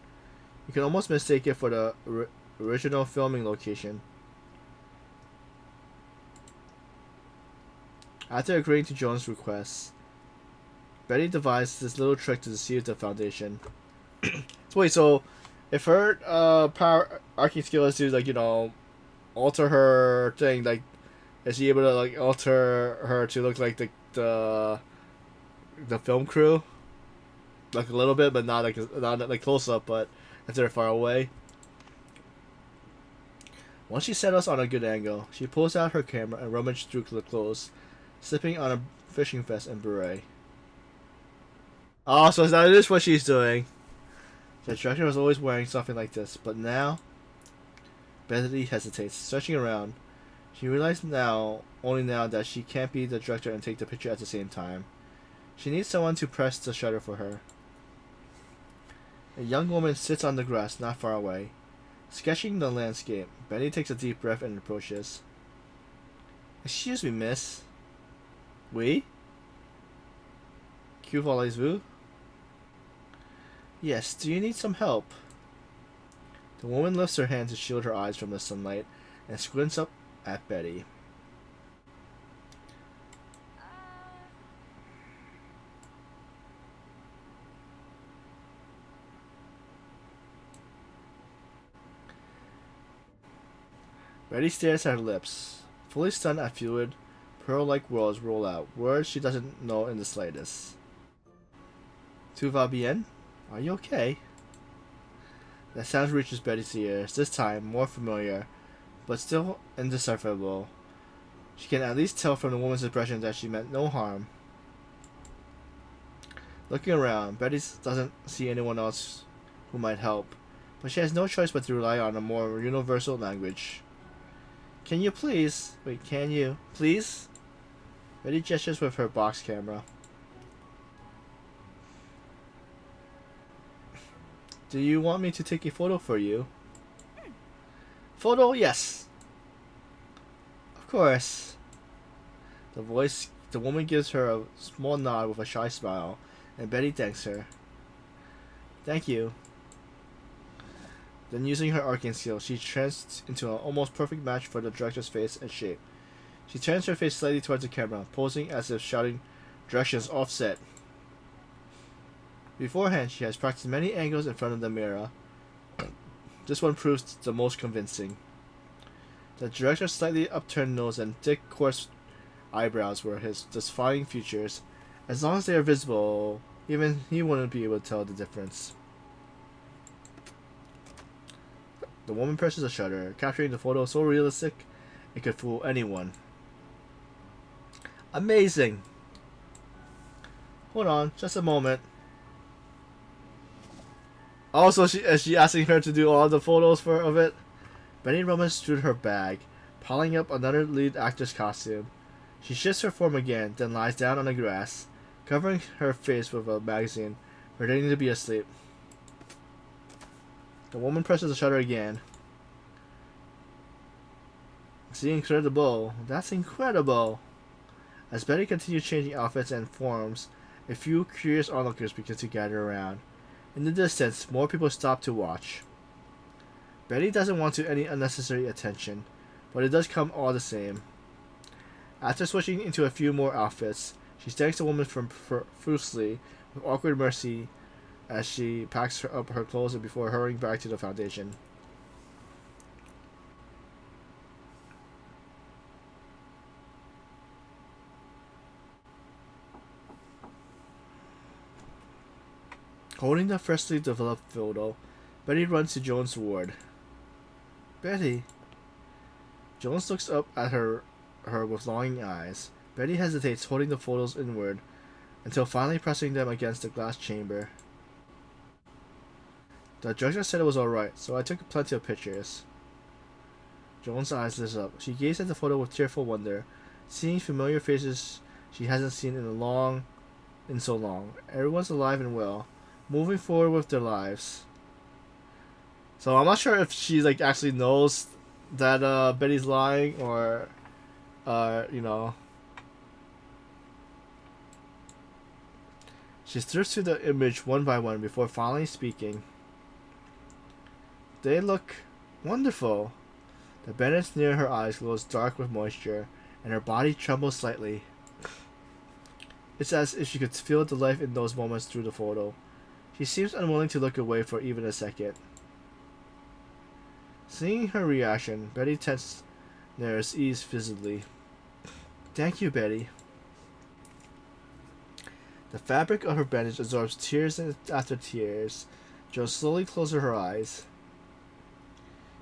You can almost mistake it for the original filming location. After agreeing to Joan's request, Betty devised this little trick to deceive the Foundation. Wait, so if her power arcing skill is to, like, you know, alter her thing, like, is she able to, like, alter her to look like the film crew? Like a little bit, but not like close up, but if they're far away. Once she settles on a good angle, she pulls out her camera and rummages through the clothes, slipping on a fishing vest and beret. Oh, so that is what she's doing. The director was always wearing something like this, but now Bette hesitates, searching around. She realizes only now that she can't be the director and take the picture at the same time. She needs someone to press the shutter for her. A young woman sits on the grass not far away. Sketching the landscape, Betty takes a deep breath and approaches. Excuse me, miss. Oui? Que voulez-vous? Yes, do you need some help? The woman lifts her hand to shield her eyes from the sunlight and squints up at Betty. Betty stares at her lips, fully stunned at fluid, pearl-like words roll out, words she doesn't know in the slightest. Tout va bien? Are you okay? That sound reaches Betty's ears, this time more familiar, but still indecipherable. She can at least tell from the woman's expression that she meant no harm. Looking around, Betty doesn't see anyone else who might help, but she has no choice but to rely on a more universal language. Can you please? Wait, can you? Please? Betty gestures with her box camera. Do you want me to take a photo for you? Photo? Yes. Of course. The woman gives her a small nod with a shy smile, and Betty thanks her. Thank you. Then, using her arcing skill, she turns into an almost perfect match for the director's face and shape. She turns her face slightly towards the camera, posing as if shouting directions offset. Beforehand, she has practiced many angles in front of the mirror. This one proves the most convincing. The director's slightly upturned nose and thick, coarse eyebrows were his defying features. As long as they are visible, even he wouldn't be able to tell the difference. The woman presses a shutter, capturing the photo so realistic it could fool anyone. Amazing! Hold on, just a moment. Also, is she asking her to do all the photos of it? Betty rummaged through her bag, piling up another lead actor's costume. She shifts her form again, then lies down on the grass, covering her face with a magazine, pretending to be asleep. The woman presses the shutter again. See, incredible. That's incredible. As Betty continues changing outfits and forms, a few curious onlookers begin to gather around. In the distance, more people stop to watch. Betty doesn't want any unnecessary attention, but it does come all the same. After switching into a few more outfits, she thanks the woman profusely with awkward mercy as she packs up her clothes before hurrying back to the foundation. Holding the freshly developed photo, Betty runs to Joan's ward. Betty. Jones looks up at her with longing eyes. Betty hesitates, holding the photos inward, until finally pressing them against the glass chamber. The director said it was alright, so I took plenty of pictures. Joan's eyes lit up. She gazed at the photo with tearful wonder, seeing familiar faces she hasn't seen in so long. Everyone's alive and well, moving forward with their lives. So I'm not sure if she like actually knows that Betty's lying or you know. She stares through the image one by one before finally speaking. They look wonderful. The bandage near her eyes glows dark with moisture, and her body trembles slightly. It's as if she could feel the life in those moments through the photo. She seems unwilling to look away for even a second. Seeing her reaction, Betty tenses nerves ease visibly. Thank you, Betty. The fabric of her bandage absorbs tears after tears. Jo slowly closes her eyes.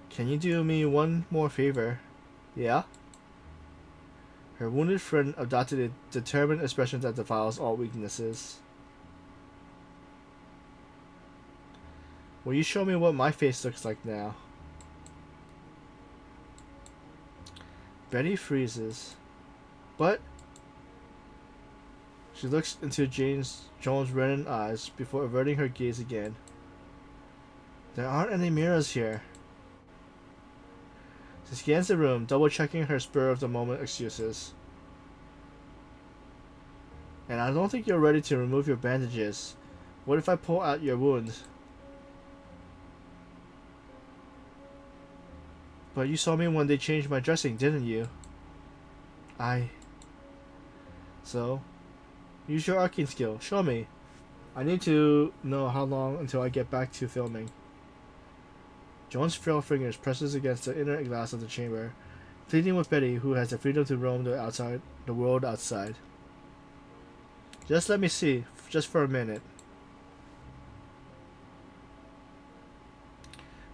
Can you do me one more favor? Yeah? Her wounded friend adopted a determined expression that defiles all weaknesses. Will you show me what my face looks like now? Betty freezes. But she looks into Joan's reddened eyes before averting her gaze again. There aren't any mirrors here. She scans the room, double-checking her spur-of-the-moment excuses. And I don't think you're ready to remove your bandages. What if I pull out your wound? But you saw me when they changed my dressing, didn't you? So, use your arcane skill. Show me. I need to know how long until I get back to filming. Joan's frail fingers presses against the inner glass of the chamber, pleading with Betty, who has the freedom to roam the world outside. Just let me see, just for a minute.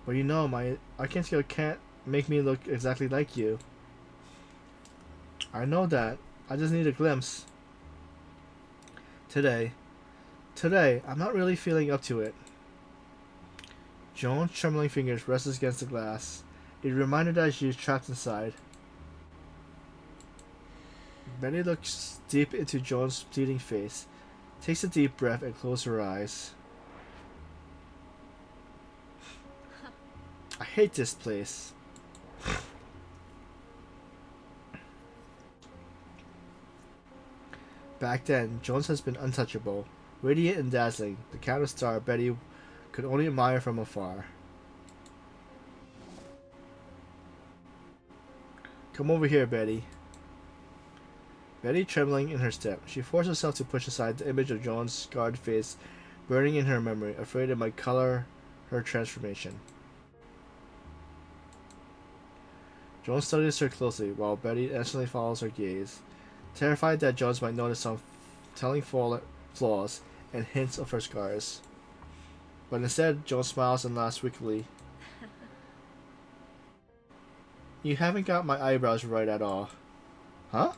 But you know, my arcane skill can't make me look exactly like you. I know that. I just need a glimpse. Today, I'm not really feeling up to it. Joan's trembling fingers rest against the glass, a reminder that she is trapped inside. Betty looks deep into Joan's bleeding face, takes a deep breath, and closes her eyes. I hate this place. Back then, Jones has been untouchable, radiant and dazzling, the kind of star Betty could only admire from afar. Come over here, Betty. Betty trembling in her step, she forced herself to push aside the image of Joan's scarred face burning in her memory, afraid it might color her transformation. Joan studies her closely, while Betty instantly follows her gaze, terrified that Jones might notice some telling flaws and hints of her scars. But instead, Jones smiles and laughs wickedly. You haven't got my eyebrows right at all. Huh?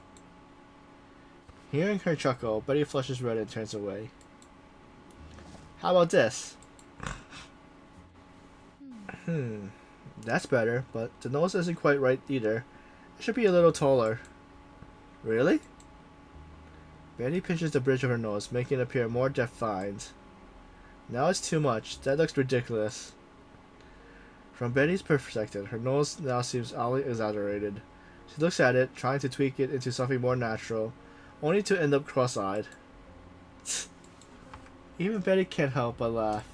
Hearing her chuckle, Betty flushes red and turns away. How about this? That's better, but the nose isn't quite right either. It should be a little taller. Really? Betty pinches the bridge of her nose, making it appear more defined. Now it's too much. That looks ridiculous. From Betty's perspective, her nose now seems oddly exaggerated. She looks at it, trying to tweak it into something more natural, only to end up cross-eyed. Even Betty can't help but laugh.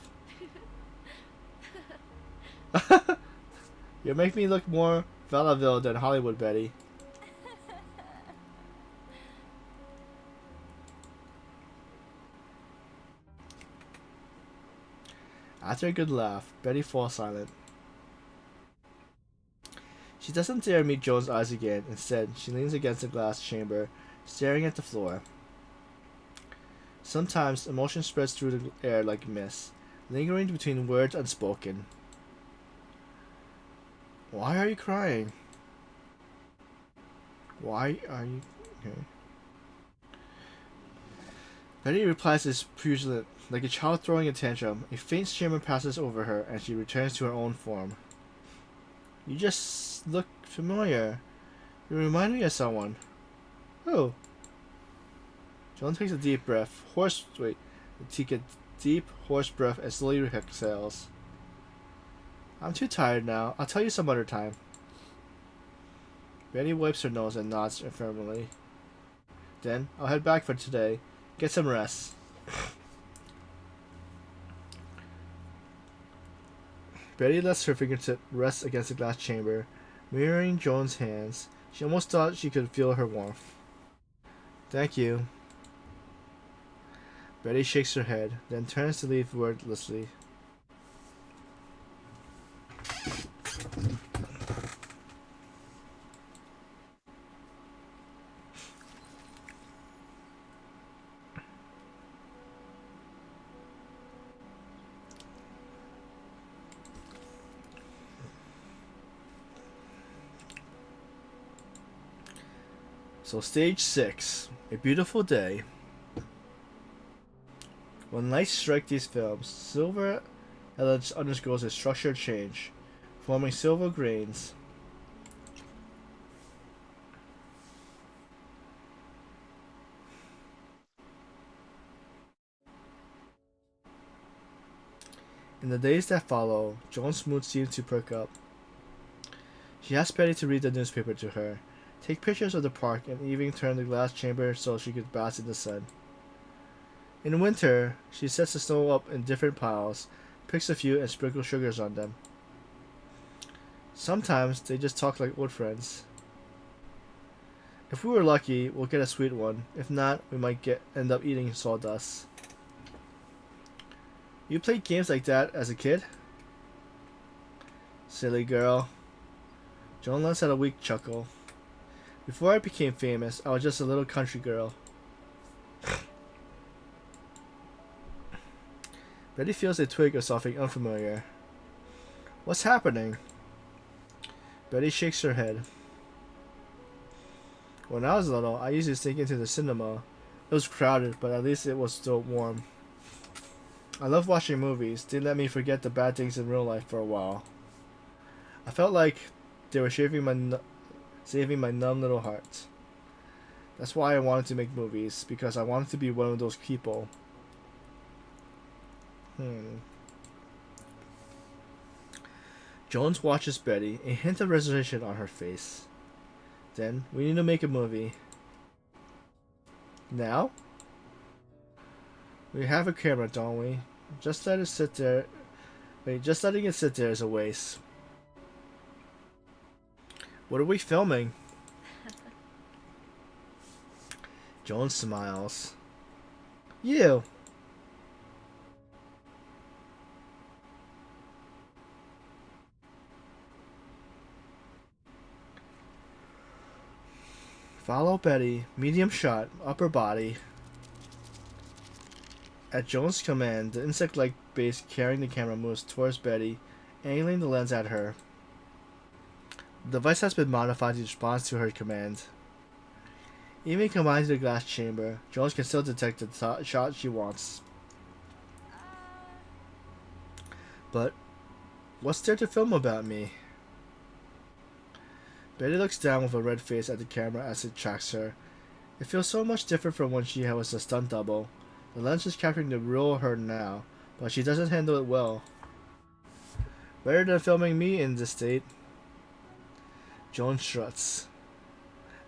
You make me look more Valaville than Hollywood, Betty. After a good laugh, Betty falls silent. She doesn't dare meet Joan's eyes again. Instead, she leans against the glass chamber, staring at the floor. Sometimes emotion spreads through the air like mist, lingering between words unspoken. Why are you crying? Why are you... Okay. Betty replies this petulant, like a child throwing a tantrum. A faint shimmer passes over her, and she returns to her own form. You just look familiar. You remind me of someone. Who? Joan takes a deep breath. Take a deep, hoarse breath and slowly exhales. I'm too tired now. I'll tell you some other time. Betty wipes her nose and nods affirmatively. Then, I'll head back for today. Get some rest. Betty lets her fingertip rest against the glass chamber, mirroring Joan's hands. She almost thought she could feel her warmth. Thank you. Betty shakes her head, then turns to leave wordlessly. So stage 6, a beautiful day. When lights strike these films, silver undergoes a structured change, forming silver grains. In the days that follow, Joan's mood seems to perk up. She asks Betty to read the newspaper to her, take pictures of the park, and even turn the glass chamber so she could bask in the sun. In winter, she sets the snow up in different piles, picks a few, and sprinkles sugars on them. Sometimes they just talk like old friends. If we were lucky, we'll get a sweet one. If not, we might end up eating sawdust. You played games like that as a kid? Silly girl. Joan lets out a weak chuckle. Before I became famous, I was just a little country girl. Betty feels a twig of something unfamiliar. What's happening? Betty shakes her head. When I was little, I used to sneak into the cinema. It was crowded, but at least it was still warm. I love watching movies. They let me forget the bad things in real life for a while. I felt like they were saving my numb little heart. That's why I wanted to make movies, because I wanted to be one of those people. Jones watches Betty, a hint of resignation on her face. Then, we need to make a movie. Now? We have a camera, don't we? Just let it sit there. Just letting it sit there is a waste. What are we filming? Joan smiles. You! Follow Betty, medium shot, upper body. At Joan's command, the insect-like base carrying the camera moves towards Betty, angling the lens at her. The device has been modified to respond to her command. Even combined to the glass chamber, Jones can still detect the shot she wants. But, what's there to film about me? Betty looks down with a red face at the camera as it tracks her. It feels so much different from when she was a stunt double. The lens is capturing the real her now, but she doesn't handle it well. Better than filming me in this state. Joan struts.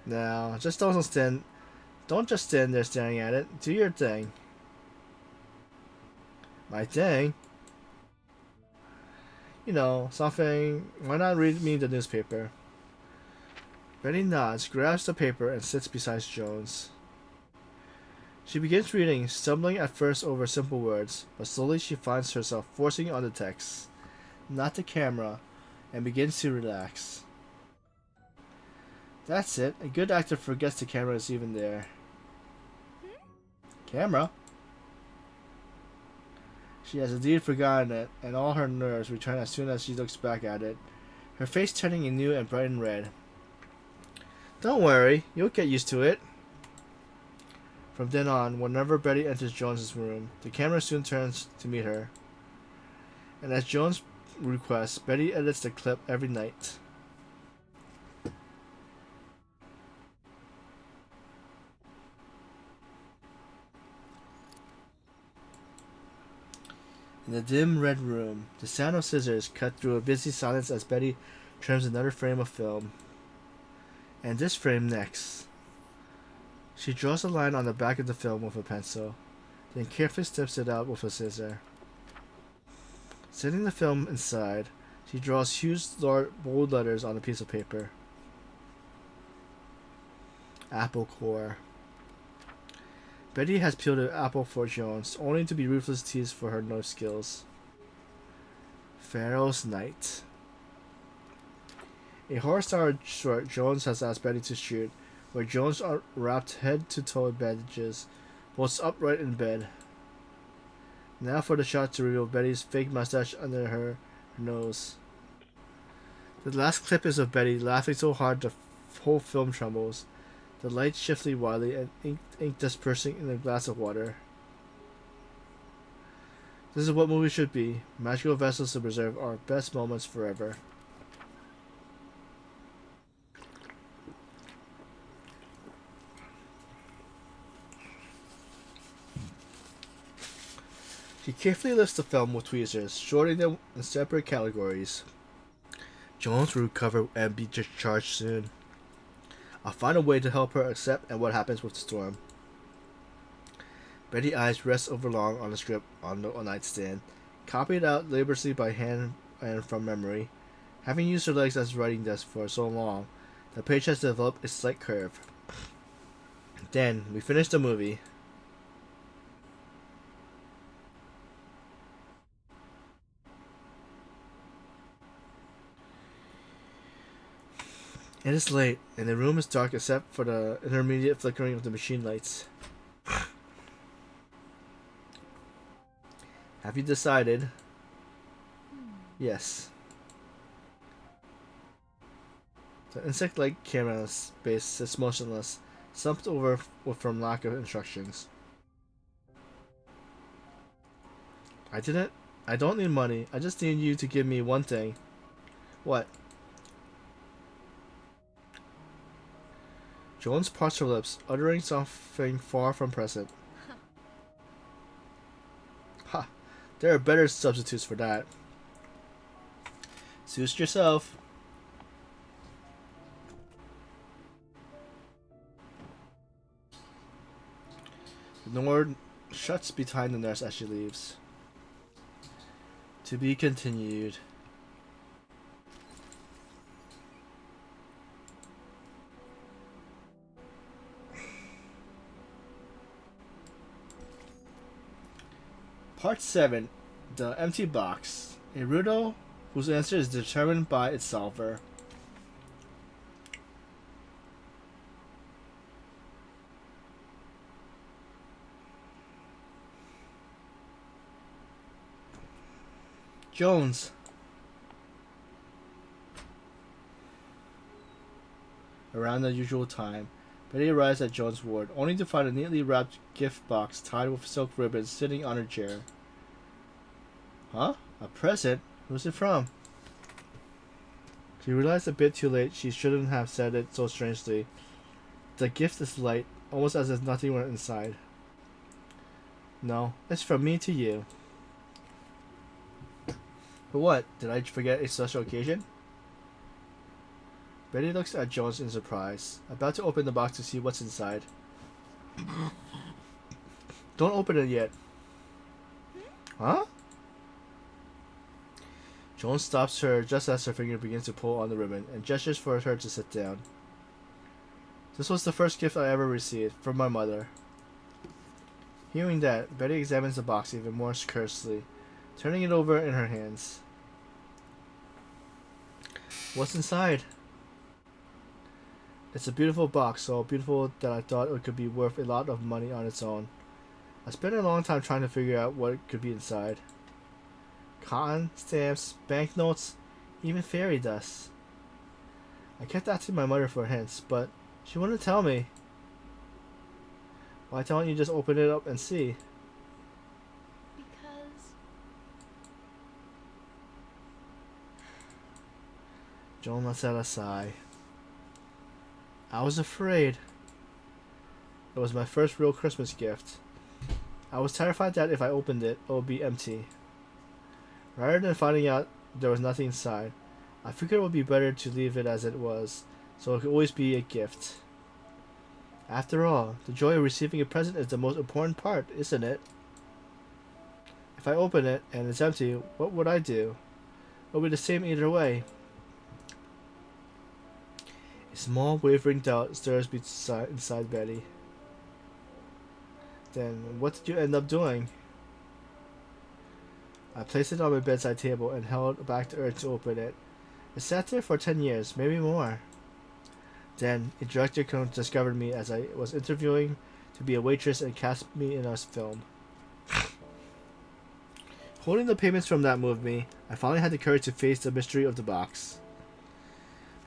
Now, don't just stand there staring at it. Do your thing. My thing? You know, something. Why not read me the newspaper? Betty nods, grabs the paper, and sits beside Jones. She begins reading, stumbling at first over simple words, but slowly she finds herself forcing on the text, not the camera, and begins to relax. That's it. A good actor forgets the camera is even there. Camera? She has indeed forgotten it, and all her nerves return as soon as she looks back at it, her face turning anew and bright and red. Don't worry, you'll get used to it. From then on, whenever Betty enters Jones's room, the camera soon turns to meet her. And as Jones requests, Betty edits the clip every night. In the dim red room, the sound of scissors cut through a busy silence as Betty trims another frame of film. And this frame next. She draws a line on the back of the film with a pencil, then carefully snips it out with a scissor. Setting the film inside, she draws huge bold letters on a piece of paper. Apple core. Betty has peeled an apple for Jones, only to be ruthlessly teased for her knife skills. Pharaoh's Night. A horror-style short Jones has asked Betty to shoot, where Jones are wrapped head to toe in bandages, holds upright in bed. Now for the shot to reveal Betty's fake mustache under her nose. The last clip is of Betty laughing so hard the whole film trembles, the light shifting wildly and ink dispersing in a glass of water. This is what movies should be, magical vessels to preserve our best moments forever. She carefully lifts the film with tweezers, sorting them in separate categories. Jones will recover and be discharged soon. I'll find a way to help her accept and what happens with the storm. Betty's eyes rest overlong on the script on the nightstand, copied out laboriously by hand and from memory. Having used her legs as writing desk for so long, the page has developed a slight curve. Then, we finish the movie. It is late, and the room is dark except for the intermediate flickering of the machine lights. Have you decided? Yes. The insect-like camera base sits motionless, slumped over from lack of instructions. I don't need money. I just need you to give me one thing. What? Jones parts her lips, uttering something far from pleasant. Ha! There are better substitutes for that. Suit yourself. The door shuts behind the nurse as she leaves. To be continued. Part 7. The Empty Box. A riddle whose answer is determined by its solver. Jones. Around the usual time, Betty arrives at Jones' ward, only to find a neatly wrapped gift box tied with silk ribbons sitting on her chair. Huh? A present? Who's it from? She realized a bit too late she shouldn't have said it so strangely. The gift is light, almost as if nothing were inside. No, it's from me to you. For what? Did I forget a special occasion? Betty looks at Jones in surprise, about to open the box to see what's inside. Don't open it yet. Huh? Jones stops her just as her finger begins to pull on the ribbon and gestures for her to sit down. This was the first gift I ever received from my mother. Hearing that, Betty examines the box even more curiously, turning it over in her hands. What's inside? It's a beautiful box, so beautiful that I thought it could be worth a lot of money on its own. I spent a long time trying to figure out what could be inside. Cotton, stamps, banknotes, even fairy dust. I kept asking my mother for hints, but she wouldn't tell me. Why don't you just open it up and see? Because Joan lets out a sigh. I was afraid. It was my first real Christmas gift. I was terrified that if I opened it, it would be empty. Rather than finding out there was nothing inside, I figured it would be better to leave it as it was, so it could always be a gift. After all, the joy of receiving a present is the most important part, isn't it? If I open it and it's empty, what would I do? It would be the same either way. A small wavering doubt stirs inside Betty. Then, what did you end up doing? I placed it on my bedside table and held back the urge to open it. It sat there for 10 years, maybe more. Then, a director discovered me as I was interviewing to be a waitress and cast me in a film. Holding the payments from that moved me. I finally had the courage to face the mystery of the box.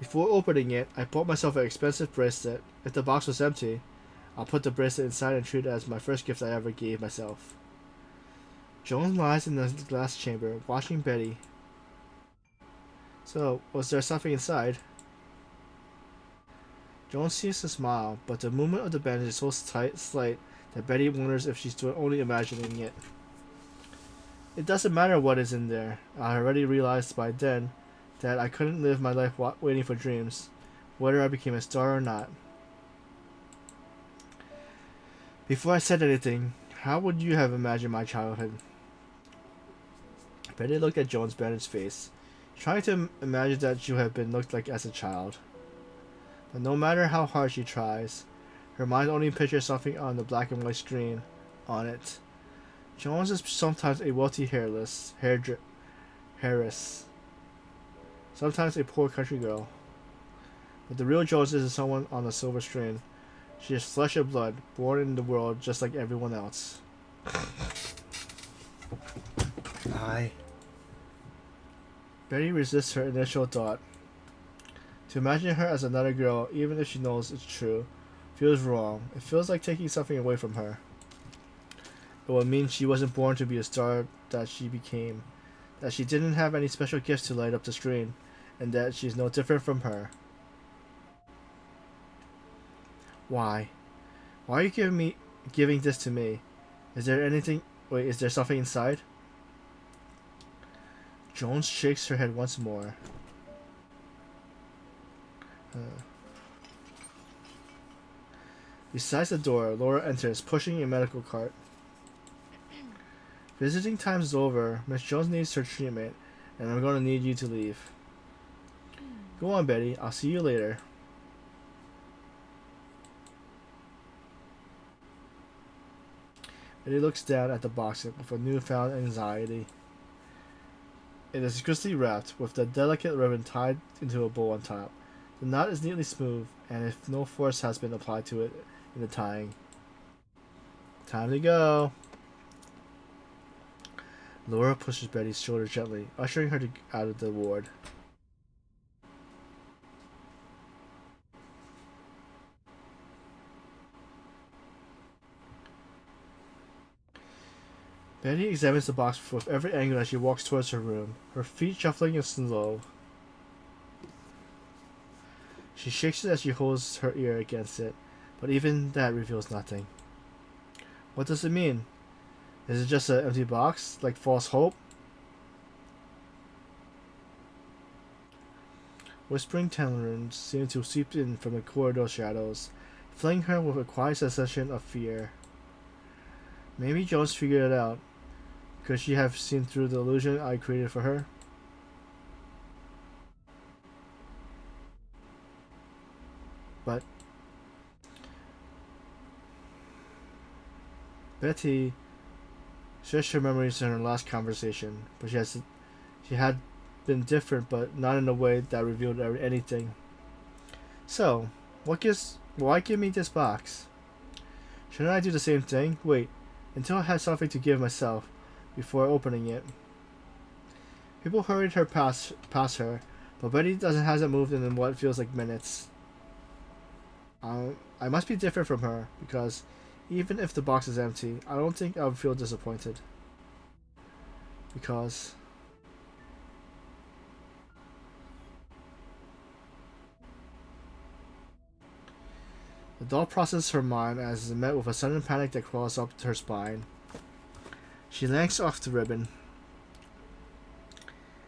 Before opening it, I bought myself an expensive bracelet. If the box was empty, I'll put the bracelet inside and treat it as my first gift I ever gave myself. Joan lies in the glass chamber, watching Betty. So, was there something inside? Joan seems to smile, but the movement of the bandage is so slight that Betty wonders if she's only imagining it. It doesn't matter what is in there. I already realized by then that I couldn't live my life waiting for dreams, whether I became a star or not. Before I said anything, how would you have imagined my childhood? Betty looked at Joan's bandaged face, trying to imagine that she would have been looked like as a child. But no matter how hard she tries, her mind only pictures something on the black and white screen on it. Jones is sometimes a wealthy heiress, sometimes a poor country girl. But the real Jones is someone on the silver screen. She is flesh and blood, born in the world just like everyone else. Betty resists her initial thought. To imagine her as another girl, even if she knows it's true, feels wrong. It feels like taking something away from her. It would mean she wasn't born to be a star that she became, that she didn't have any special gifts to light up the screen, and that she's no different from her. Why? Why are you giving this to me? Is there something inside? Jones shakes her head once more. Besides the door, Laura enters, pushing a medical cart. Visiting time is over. Miss Jones needs her treatment, and I'm going to need you to leave. Go on, Betty. I'll see you later. Betty looks down at the box with a newfound anxiety. It is crisply wrapped, with the delicate ribbon tied into a bow on top. The knot is neatly smooth, and if no force has been applied to it in the tying. Time to go. Laura pushes Betty's shoulder gently, ushering her out of the ward. Betty examines the box with every angle as she walks towards her room, her feet shuffling and slow. She shakes it as she holds her ear against it, but even that reveals nothing. What does it mean? Is it just an empty box, like false hope? Whispering tones seem to seep in from the corridor shadows, filling her with a quiet sensation of fear. Maybe Jones figured it out. Could she have seen through the illusion I created for her? But Betty searched her memories in her last conversation, but she had been different, but not in a way that revealed anything. So, why give me this box? Shouldn't I do the same thing? Wait, until I had something to give myself before opening it. People hurried her past her, but Betty hasn't moved in what feels like minutes. I must be different from her, because even if the box is empty, I don't think I would feel disappointed. Because the doll processes her mind as is met with a sudden panic that crawls up her spine. She yanks off the ribbon.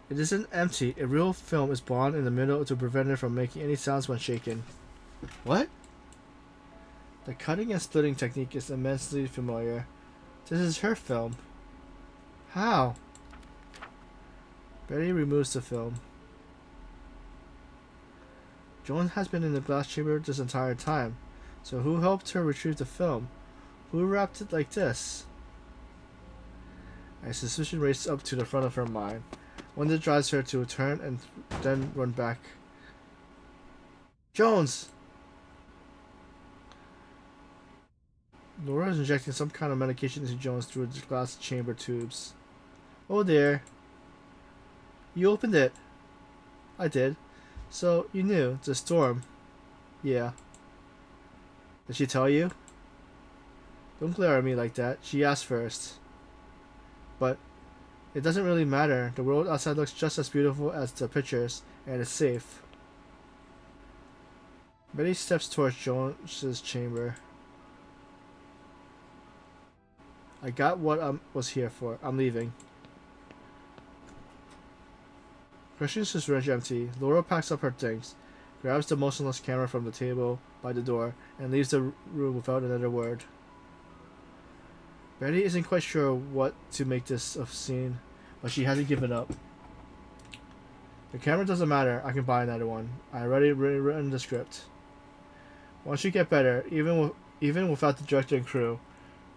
It isn't empty. A real film is bound in the middle to prevent it from making any sounds when shaken. What? The cutting and splitting technique is immensely familiar. This is her film. How? Betty removes the film. Joan has been in the glass chamber this entire time. So who helped her retrieve the film? Who wrapped it like this? A suspicion races up to the front of her mind. One that drives her to turn and then run back. Jones! Laura is injecting some kind of medication into Jones through the glass chamber tubes. Oh there. You opened it. I did. So, you knew. The storm. Yeah. Did she tell you? Don't glare at me like that. She asked first. But it doesn't really matter. The world outside looks just as beautiful as the pictures, and it's safe. Betty steps towards Jones's chamber. I got what I was here for. I'm leaving. Crushing his syringe empty, Laura packs up her things, grabs the motionless camera from the table by the door, and leaves the room without another word. Betty isn't quite sure what to make this of scene, but she hasn't given up. The camera doesn't matter. I can buy another one. I already written the script. Once you get better, even without the director and crew,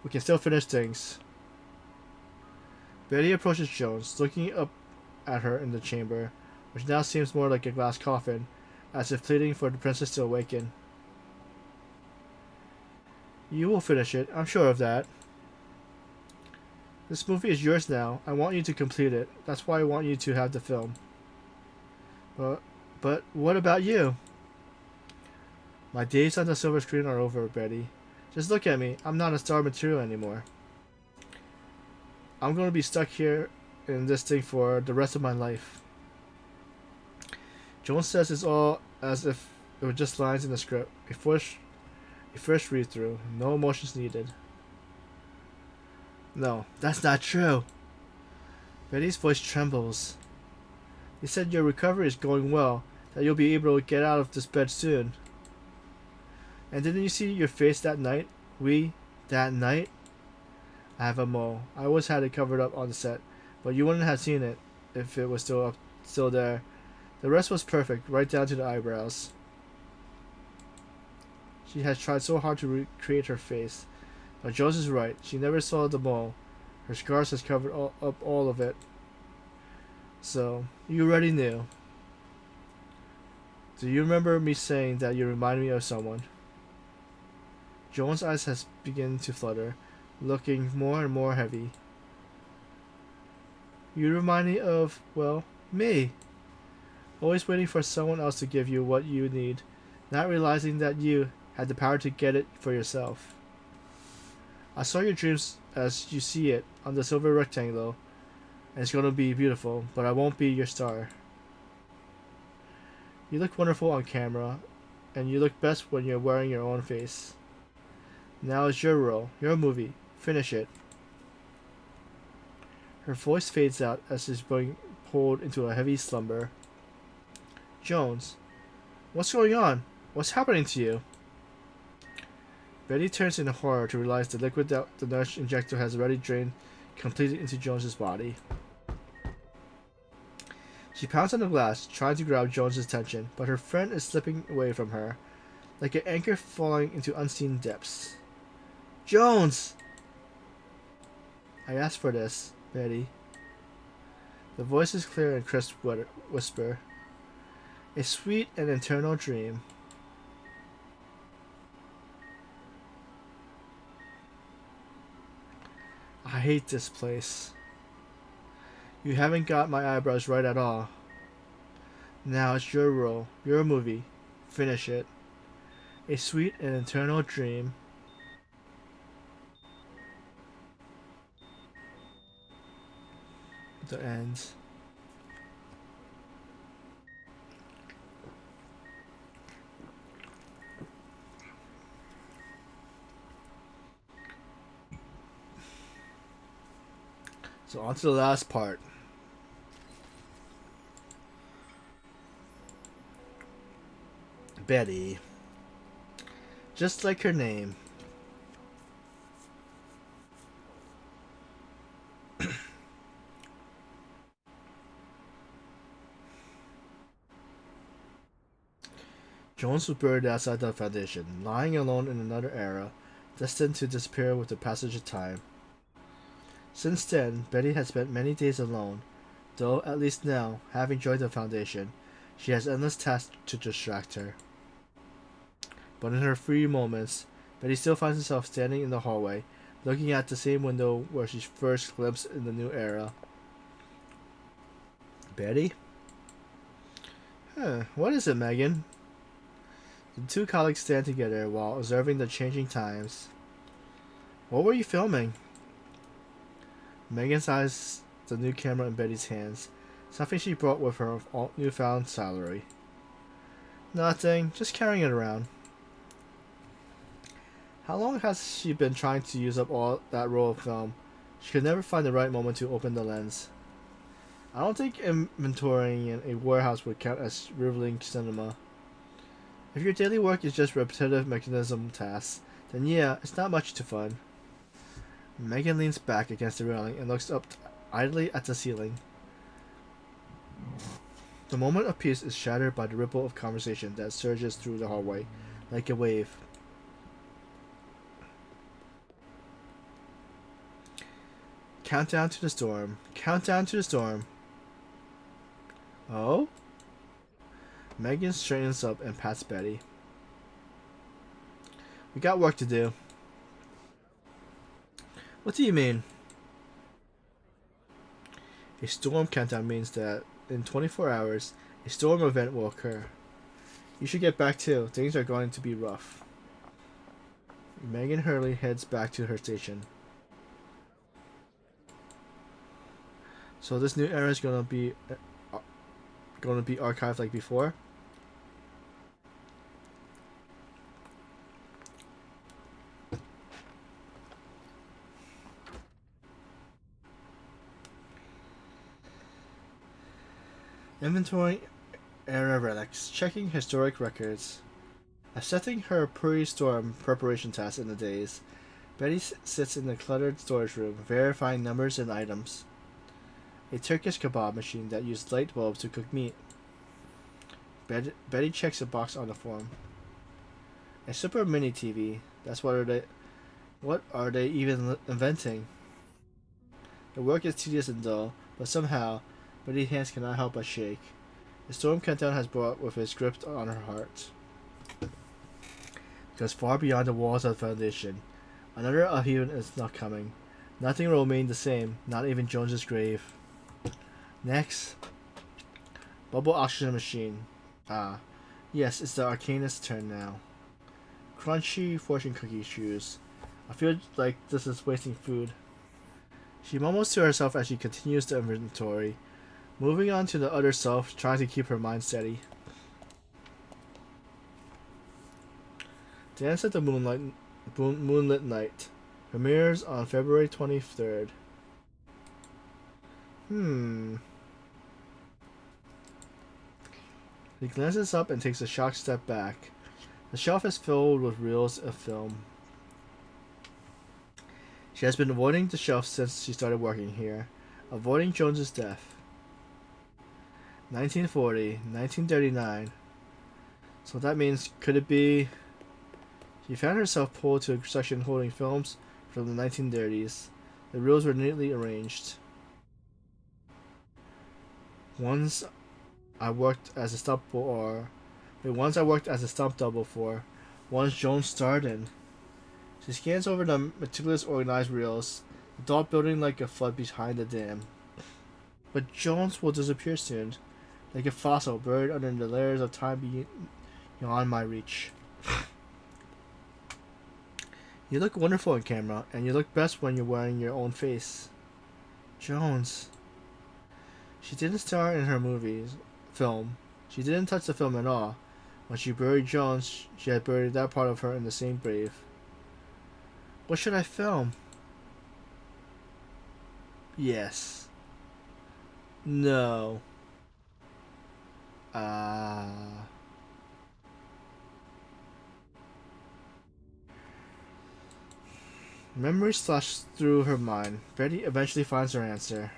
we can still finish things. Betty approaches Jones, looking up at her in the chamber, which now seems more like a glass coffin, as if pleading for the princess to awaken. You will finish it, I'm sure of that. This movie is yours now. I want you to complete it. That's why I want you to have the film. But what about you? My days on the silver screen are over, Betty. Just look at me. I'm not a star material anymore. I'm going to be stuck here in this thing for the rest of my life. Jones says it's all as if it were just lines in the script. A first read-through. No emotions needed. No, that's not true. Betty's voice trembles. You said your recovery is going well, that you'll be able to get out of this bed soon. And didn't you see your face that night? That night? I have a mole. I always had it covered up on the set, but you wouldn't have seen it if it was still there. The rest was perfect, right down to the eyebrows. She has tried so hard to recreate her face, but Jones is right. She never saw the mole. Her scars has covered up all of it. So, you already knew. Do you remember me saying that you remind me of someone? Joan's eyes has begun to flutter, looking more and more heavy. You remind me of, well, me. Always waiting for someone else to give you what you need, not realizing that you had the power to get it for yourself. I saw your dreams as you see it on the silver rectangle, and it's going to be beautiful, but I won't be your star. You look wonderful on camera, and you look best when you're wearing your own face. Now it's your role, your movie. Finish it. Her voice fades out as she's being pulled into a heavy slumber. Jones, what's going on? What's happening to you? Betty turns in horror to realize the liquid that the nurse injector has already drained completely into Jones's body. She pounds on the glass, trying to grab Jones's attention, but her friend is slipping away from her, like an anchor falling into unseen depths. Jones! I asked for this, Betty. The voice is clear and crisp whisper. A sweet and eternal dream. I hate this place. You haven't got my eyebrows right at all. Now it's your role, your movie. Finish it. A sweet and eternal dream. The ends. So on to the last part. Betty. Just like her name. Jones was buried outside the Foundation, lying alone in another era, destined to disappear with the passage of time. Since then, Betty has spent many days alone, though at least now, having joined the Foundation, she has endless tasks to distract her. But in her free moments, Betty still finds herself standing in the hallway, looking at the same window where she first glimpsed in the new era. Betty? What is it, Megan? The two colleagues stand together while observing the changing times. What were you filming? Megan eyes the new camera in Betty's hands, something she brought with her newfound salary. Nothing, just carrying it around. How long has she been trying to use up all that roll of film? She could never find the right moment to open the lens. I don't think inventorying in a warehouse would count as riveling cinema. If your daily work is just repetitive mechanism tasks, then yeah, it's not much to fun. Megan leans back against the railing and looks up idly at the ceiling. The moment of peace is shattered by the ripple of conversation that surges through the hallway, like a wave. Countdown to the storm. Countdown to the storm. Oh? Megan straightens up and pats Betty. We got work to do. What do you mean? A storm countdown means that in 24 hours, a storm event will occur. You should get back too. Things are going to be rough. Megan Hurley heads back to her station. So this new era is gonna be archived like before. Inventory era relics, checking historic records. Accepting her pre-storm preparation tasks in the days, Betty sits in the cluttered storage room, verifying numbers and items. A Turkish kebab machine that used light bulbs to cook meat. Betty checks a box on the form. A super mini TV. That's what are they even inventing? The work is tedious and dull, but somehow Betty's hands cannot help but shake. The storm countdown has brought with its grip on her heart. Because far beyond the walls of the Foundation, another upheaval is not coming. Nothing will remain the same, not even Jones's grave. Next, bubble oxygen machine. Ah, yes, it's the Arcanist's turn now. Crunchy fortune cookie chews. I feel like this is wasting food. She mumbles to herself as she continues the inventory, moving on to the other self, trying to keep her mind steady. Dance at the Moonlit Night. Premieres on February 23rd. He glances up and takes a shocked step back. The shelf is filled with reels of film. She has been avoiding the shelf since she started working here, avoiding Jones's death. 1940, 1939. So that means, could it be... She found herself pulled to a section holding films from the 1930s. The reels were neatly arranged. Once I worked as a once I worked as a stunt double for. Once Joan starred in. She scans over the meticulous organized reels, the thought building like a flood behind the dam. But Jones will disappear soon, like a fossil buried under the layers of time beyond my reach. You look wonderful on camera, and you look best when you're wearing your own face. Jones. She didn't star in her film. She didn't touch the film at all. When she buried Jones, she had buried that part of her in the same grave. What should I film? Yes. No. Memories flash through her mind. Betty eventually finds her answer.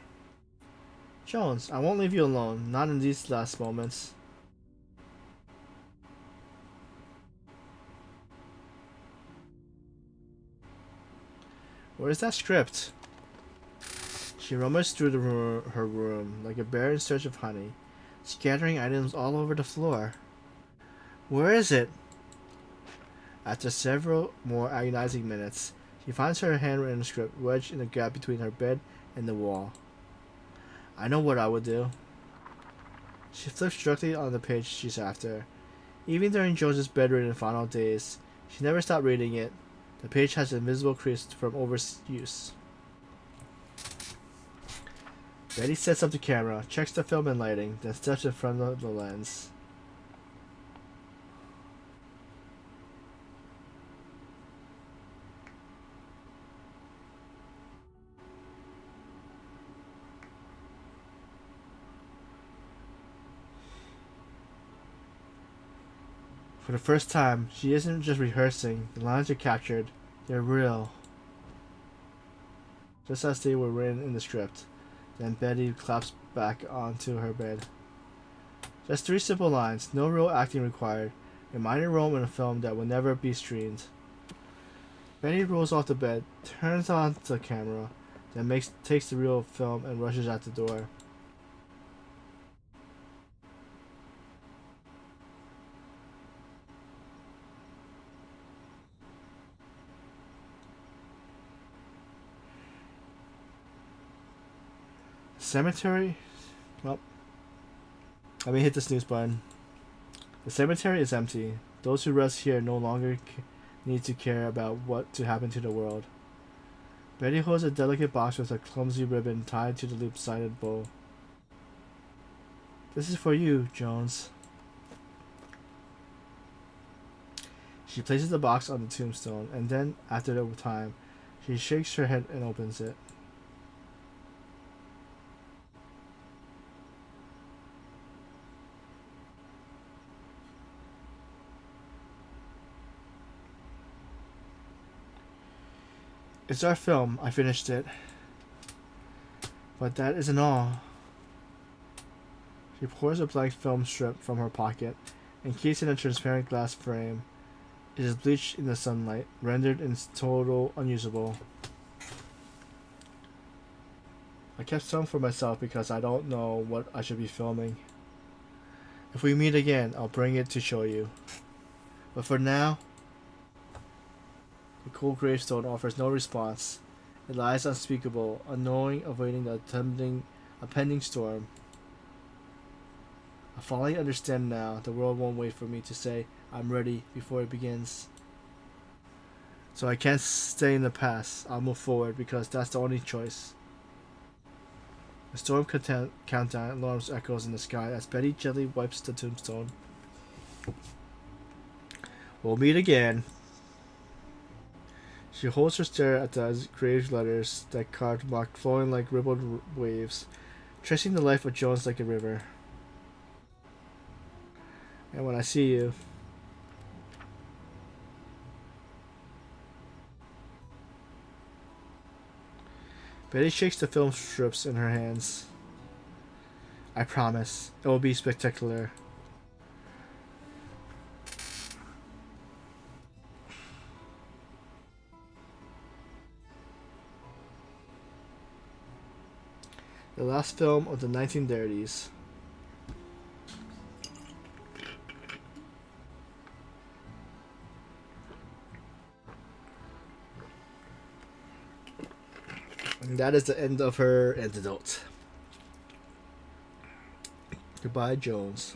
Jones, I won't leave you alone, not in these last moments. Where's that script? She rummaged through her room like a bear in search of honey, scattering items all over the floor. Where is it? After several more agonizing minutes, she finds her handwritten script wedged in the gap between her bed and the wall. I know what I would do. She flips directly on the page she's after. Even during Jones's bedridden final days, she never stopped reading it. The page has an invisible crease from overuse. Betty sets up the camera, checks the film and lighting, then steps in front of the lens. For the first time, she isn't just rehearsing. The lines are captured. They're real. Just as they were written in the script. Then Betty claps back onto her bed. Just 3 simple lines, no real acting required. A minor role in a film that will never be streamed. Betty rolls off the bed, turns on the camera, then takes the reel of film and rushes out the door. Cemetery? Well, let me hit the snooze button. The cemetery is empty. Those who rest here no longer need to care about what to happen to the world. Betty holds a delicate box with a clumsy ribbon tied to the loop-sided bow. This is for you, Jones. She places the box on the tombstone, and then, after the time, she shakes her head and opens it. It's our film. I finished it. But that isn't all. She pours a blank film strip from her pocket, encased in a transparent glass frame. It is bleached in the sunlight, rendered in total unusable. I kept some for myself because I don't know what I should be filming. If we meet again, I'll bring it to show you. But for now, the cold gravestone offers no response. It lies unspeakable, unknowing, awaiting the impending storm. I finally understand now. The world won't wait for me to say I'm ready before it begins. So I can't stay in the past. I'll move forward because that's the only choice. The storm countdown alarms echoes in the sky as Betty gently wipes the tombstone. We'll meet again. She holds her stare at the engraved letters that carved marked flowing like rippled waves, tracing the life of Jones like a river. And when I see you, Betty shakes the film strips in her hands. I promise, it will be spectacular. The last film of the 1930s. And that is the end of her anecdote. Goodbye, Jones.